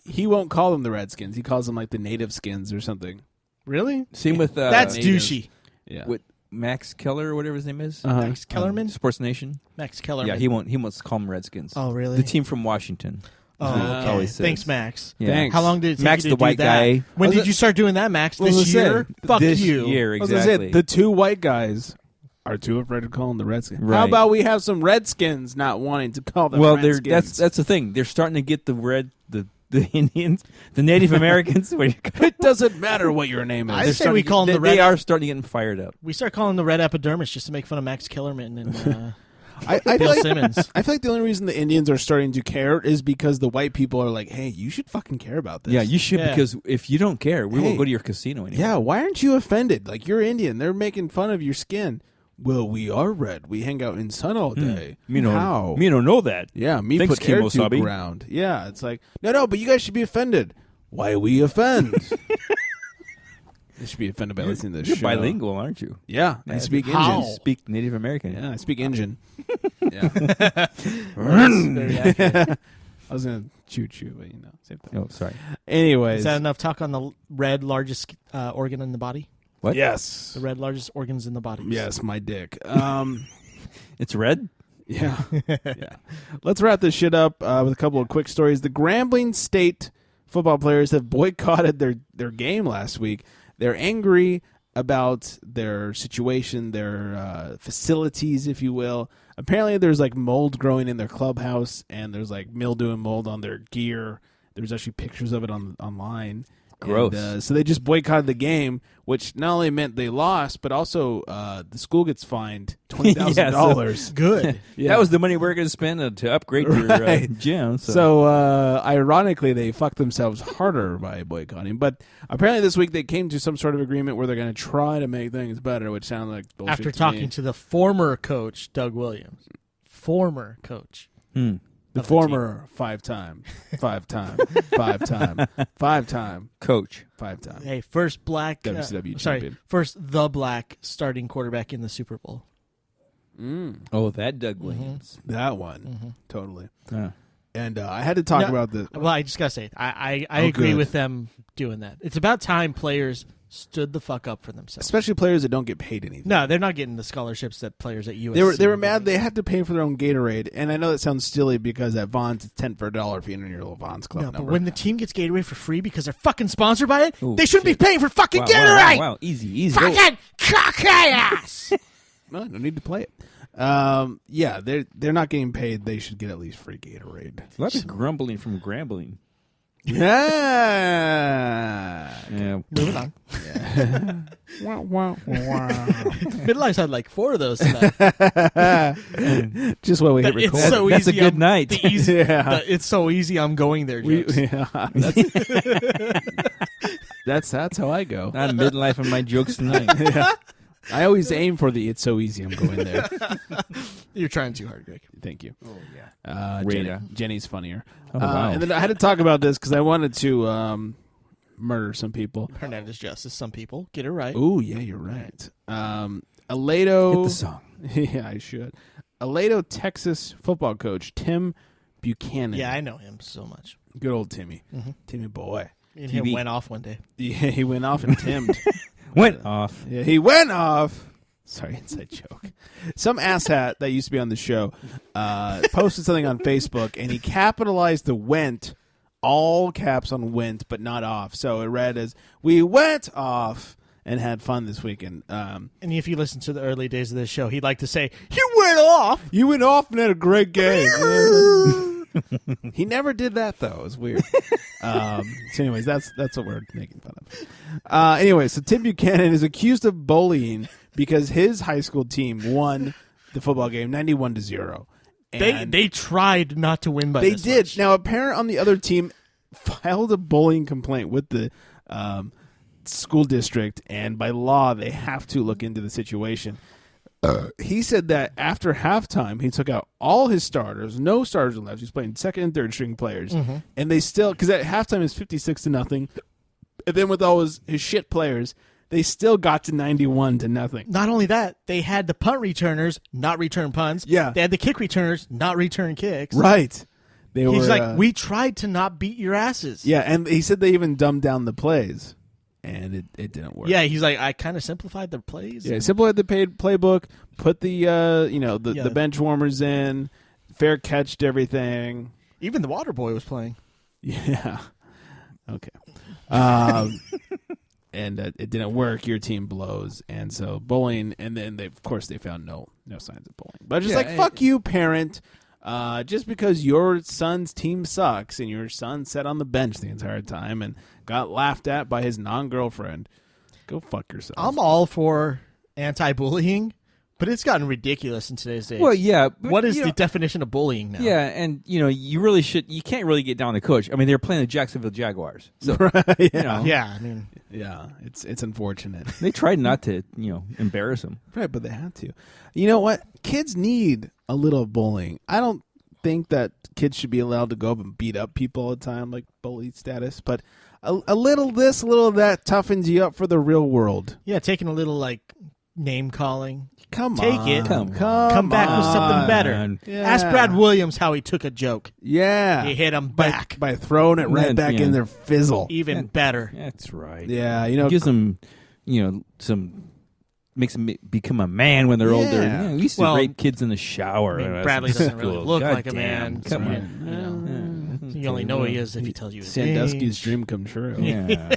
He won't call them the Redskins. He calls them like the Native Skins or something. Really? Same with That's Native. douchey. Yeah. with Max Keller or whatever his name is. Max Kellerman? Sports Nation. Max Kellerman. Yeah, he wants to call them Redskins. Oh, really? The team from Washington. Oh, He okay. always says. Thanks, Max. Yeah. Thanks. How long did it take Max you the to do white that? guy. When Was did it- you start doing that, Max? What was This it year? say? Fuck This you. year, I was gonna say, exactly. the two white guys are too afraid to call them the Redskins. Right. How about we have some Redskins not wanting to call them Well, Redskins? that's the thing. They're starting to get the Indians, the Native Americans. It doesn't matter what your name is. I They're say starting we to call get- them the they Red. are starting to get fired up. We start calling them the Red Epidermis just to make fun of Max Kellerman and I Bill feel like, Simmons. I feel like the only reason the Indians are starting to care is because the white people are like, hey, you should fucking care about this. Yeah, you should, Yeah. because if you don't care, we Hey. won't go to your casino anymore. Yeah, why aren't you offended? Like, you're Indian. They're making fun of your skin. Well, we are red. We hang out in sun all day. Me don't How? know that. Yeah, me Thanks, put air to Kimosabe. ground. Yeah, it's like, no, but you guys should be offended. Why we offend? They should be offended by listening to this You're show. bilingual, aren't you? Yeah, I speak How? Indian. You speak Native American. Yeah, I speak Indian. Yeah. Very accurate. I was going to choo-choo, but same thing. Oh, sorry. Anyways. Is that enough talk on the red largest organ in the body? What? Yes. The red largest organs in the body. Yes, my dick. It's red? Yeah. Yeah. Let's wrap this shit up with a couple of quick stories. The Grambling State football players have boycotted their game last week. They're angry about their situation, their facilities, if you will. Apparently there's like mold growing in their clubhouse, and there's like mildew and mold on their gear. There's actually pictures of it online. Gross. And, so they just boycotted the game, which not only meant they lost, but also the school gets fined $20,000. Good. Yeah. That was the money we were going to spend to upgrade your Right. gym. So, ironically, they fucked themselves harder by boycotting. But apparently this week they came to some sort of agreement where they're going to try to make things better, which sounds like bullshit After to talking me. to the former coach, Doug Williams. Former coach. The of the former five-time coach. Hey, first black WCW sorry, champion. first the black starting quarterback in the Super Bowl. Oh, that Doug Williams. That one. Totally. Yeah. And I had to talk No, about this. Well, I just gotta say, I Oh, agree good. with them doing that. It's about time players stood the fuck up for themselves. Especially players that don't get paid anything. No, they're not getting the scholarships that players at USC. They were are mad getting. they had to pay for their own Gatorade, and I know that sounds silly because at Vaughn's it's 10 for $1 if you enter your little Vaughn's Club No, but number. when the team gets Gatorade for free because they're fucking sponsored by it, Oh, they shouldn't shit. be paying for fucking Wow, Gatorade. wow, easy. Fucking cock ass. No need to play it. Yeah, they're not getting paid. They should get at least free Gatorade. A lot of grumbling from Grambling. Yeah. Yeah. Moving on. Wow. Midlife's had like 4 of those tonight. Just what we hit It's record. so That's a easy. good night. The easy, Yeah. it's so easy. I'm going there. Jokes. That's how I go. I'm midlife on my jokes tonight. Yeah. I always aim for the "it's so easy." I'm going there. You're trying too hard, Greg. Thank you. Oh, yeah. Jenny, Jenny's funnier. Oh, wow. And then I had to talk about this because I wanted to murder some people. Hernandez Justice. Some people get it right. Ooh, yeah, you're right. Aledo. Hit the song. Yeah, I should. Aledo, Texas football coach Tim Buchanan. Yeah, I know him so much. Good old Timmy. Timmy boy. And him TV. went off one day. Yeah, he went off and timmed. Went off. Yeah, he went off. Sorry, inside joke. Some asshat that used to be on the show posted something on Facebook, and he capitalized the went, all caps on went, but not off. So it read as, we went off and had fun this weekend. And if you listen to the early days of this show, he'd like to say, "You went off." You went off and had a great game. He never did that, though. It was weird. So anyways, that's what we're making fun of. Anyway, so Tim Buchanan is accused of bullying because his high school team won the football game 91-0. They tried not to win by they this did. much. Now, a parent on the other team filed a bullying complaint with the school district, and by law, they have to look into the situation. He said that after halftime, he took out all his starters, no starters left. He's playing second and third string players, and they still, because at halftime it's 56-0, and then with all his shit players, they still got to 91-0. Not only that, they had the punt returners not return punts. Yeah. They had the kick returners not return kicks. Right. He's like, we tried to not beat your asses. Yeah, and he said they even dumbed down the plays, and it didn't work. Yeah, he's like, I kind of simplified the plays. Yeah, simplified the playbook, put the the bench warmers in, fair catched everything. Even the water boy was playing. Yeah. Okay. And it didn't work. Your team blows, and so bullying. And then they found no signs of bullying. But just fuck you, parent. Just because your son's team sucks and your son sat on the bench the entire time and got laughed at by his non-girlfriend, go fuck yourself. I'm all for anti-bullying, but it's gotten ridiculous in today's day. Well, yeah. But, what is the definition of bullying now? Yeah, and you can't really get down to coach. I mean, they were playing the Jacksonville Jaguars. So, Yeah, I mean, yeah, it's unfortunate. They tried not to, embarrass him. Right, but they had to. You know what? Kids need a little bullying. I don't think that kids should be allowed to go up and beat up people all the time, like bully status, but a little this, a little that toughens you up for the real world. Yeah, taking a little, name calling. Come Take on. it. Come back with something better. Yeah. Ask Brad Williams how he took a joke. Yeah. He hit him back. By throwing it right back in their fizzle. Even better. That's right. Yeah, gives them, makes them become a man when they're older. We used to rape kids in the shower. I mean, Bradley doesn't really look like a man. Come on. You only know he is if he tells you his Sandusky's age. dream come true. Yeah.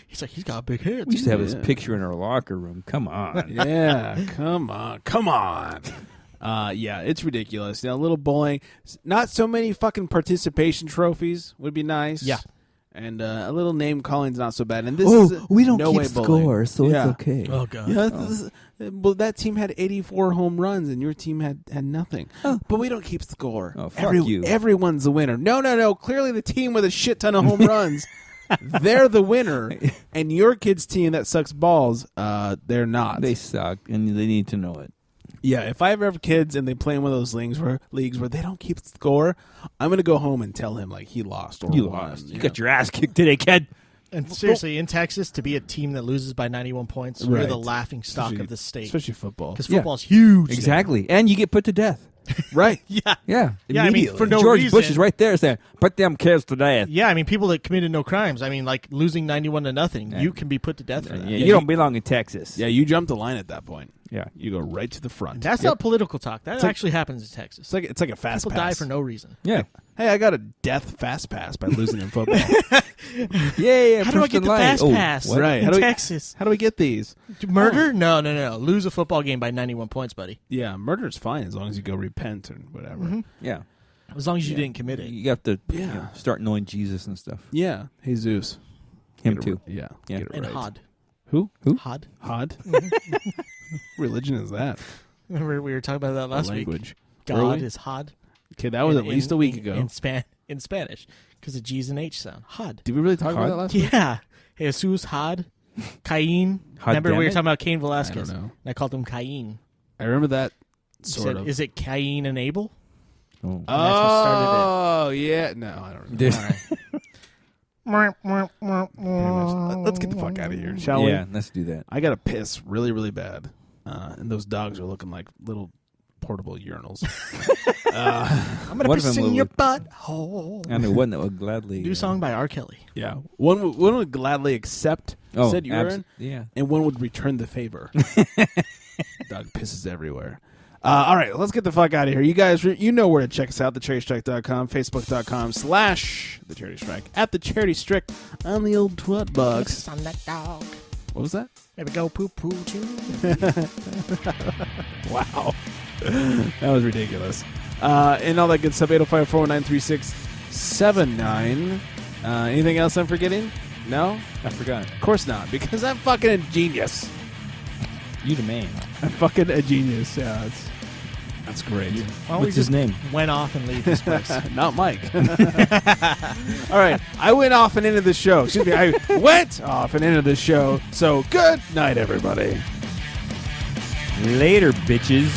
He's like, he's got big hair. We used to have his picture in our locker room. Come on. Yeah, come on. Yeah, it's ridiculous. A little bullying. Not so many fucking participation trophies would be nice. Yeah. And a little name calling's not so bad. And this is we don't no keep way score, so it's okay. Oh god. Yeah, well, that team had 84 home runs, and your team had nothing. But we don't keep score. Oh, fuck you. Everyone's the winner. No. Clearly, the team with a shit ton of home runs, they're the winner, and your kid's team that sucks balls, they're not. They suck, and they need to know it. Yeah, if I ever have kids and they play in one of those leagues where they don't keep score, I'm going to go home and tell him he lost or You won. lost. You got your ass kicked today, kid. And seriously, in Texas, to be a team that loses by 91 points, we're the laughing stock of the state. Especially football. Because football's huge. Exactly. And you get put to death. Right. Yeah. Yeah. I mean, for no George reason. Bush is right there saying, put them kids to death. Yeah, I mean, people that committed no crimes. I mean, losing 91-0, you can be put to death for that. Yeah, you don't belong in Texas. Yeah, you jump the line at that point. Yeah. You go right to the front. That's not political talk. That actually happens in Texas. It's like a fast People pass. die for no reason. Yeah. Hey, I got a death fast pass by losing in football. Yeah. How do I get the fast pass right. in Texas? How do we get these? Murder? No. Lose a football game by 91 points, buddy. Yeah, murder's fine as long as you go repent or whatever. Mm-hmm. Yeah. As long as you didn't commit it. You have to start knowing Jesus and stuff. Yeah, Jesus. Him too. Yeah. Yeah. Get it And right. Hod. Who? Hod. Hod? Religion is that? Remember we were talking about that last language. week? Were God we? is Hod. Okay, that was at least a week ago. In Spanish, because the G's and H sound. Hod. Did we really talk about that last week? Yeah. Jesus, Hod, Cain. Remember we were talking about Cain Velasquez? I don't know. And I called him Cain. I remember that You sort said, of. Is it Cain and Abel? Oh. And that's what started it. Yeah. No, I don't know. Let's get the fuck out of here, shall we? Yeah, let's do that. I got to piss really, really bad. And those dogs are looking like little portable urinals. I'm going to piss in your butthole. I know one that would gladly. New song by R. Kelly. Yeah. One would gladly accept said urine, yeah. and one would return the favor. Dog pisses everywhere. All right, let's get the fuck out of here. You guys, you know where to check us out, thecharitystrike.com, facebook.com/The Charity Strike, at The Charity Strike on the old twat box. On that dog. What was that? Maybe go poo-poo too. Wow. That was ridiculous. And all that good stuff, 805-419-36 79. Anything else I'm forgetting? No? I forgot. Of course not, because I'm fucking a genius. You the man. I'm fucking a genius. Yeah, that's great. What's his name? Went off and leave this place. Not Mike. All right. I went off and into the show. Excuse me. I went off and into the show. So good night, everybody. Later, bitches.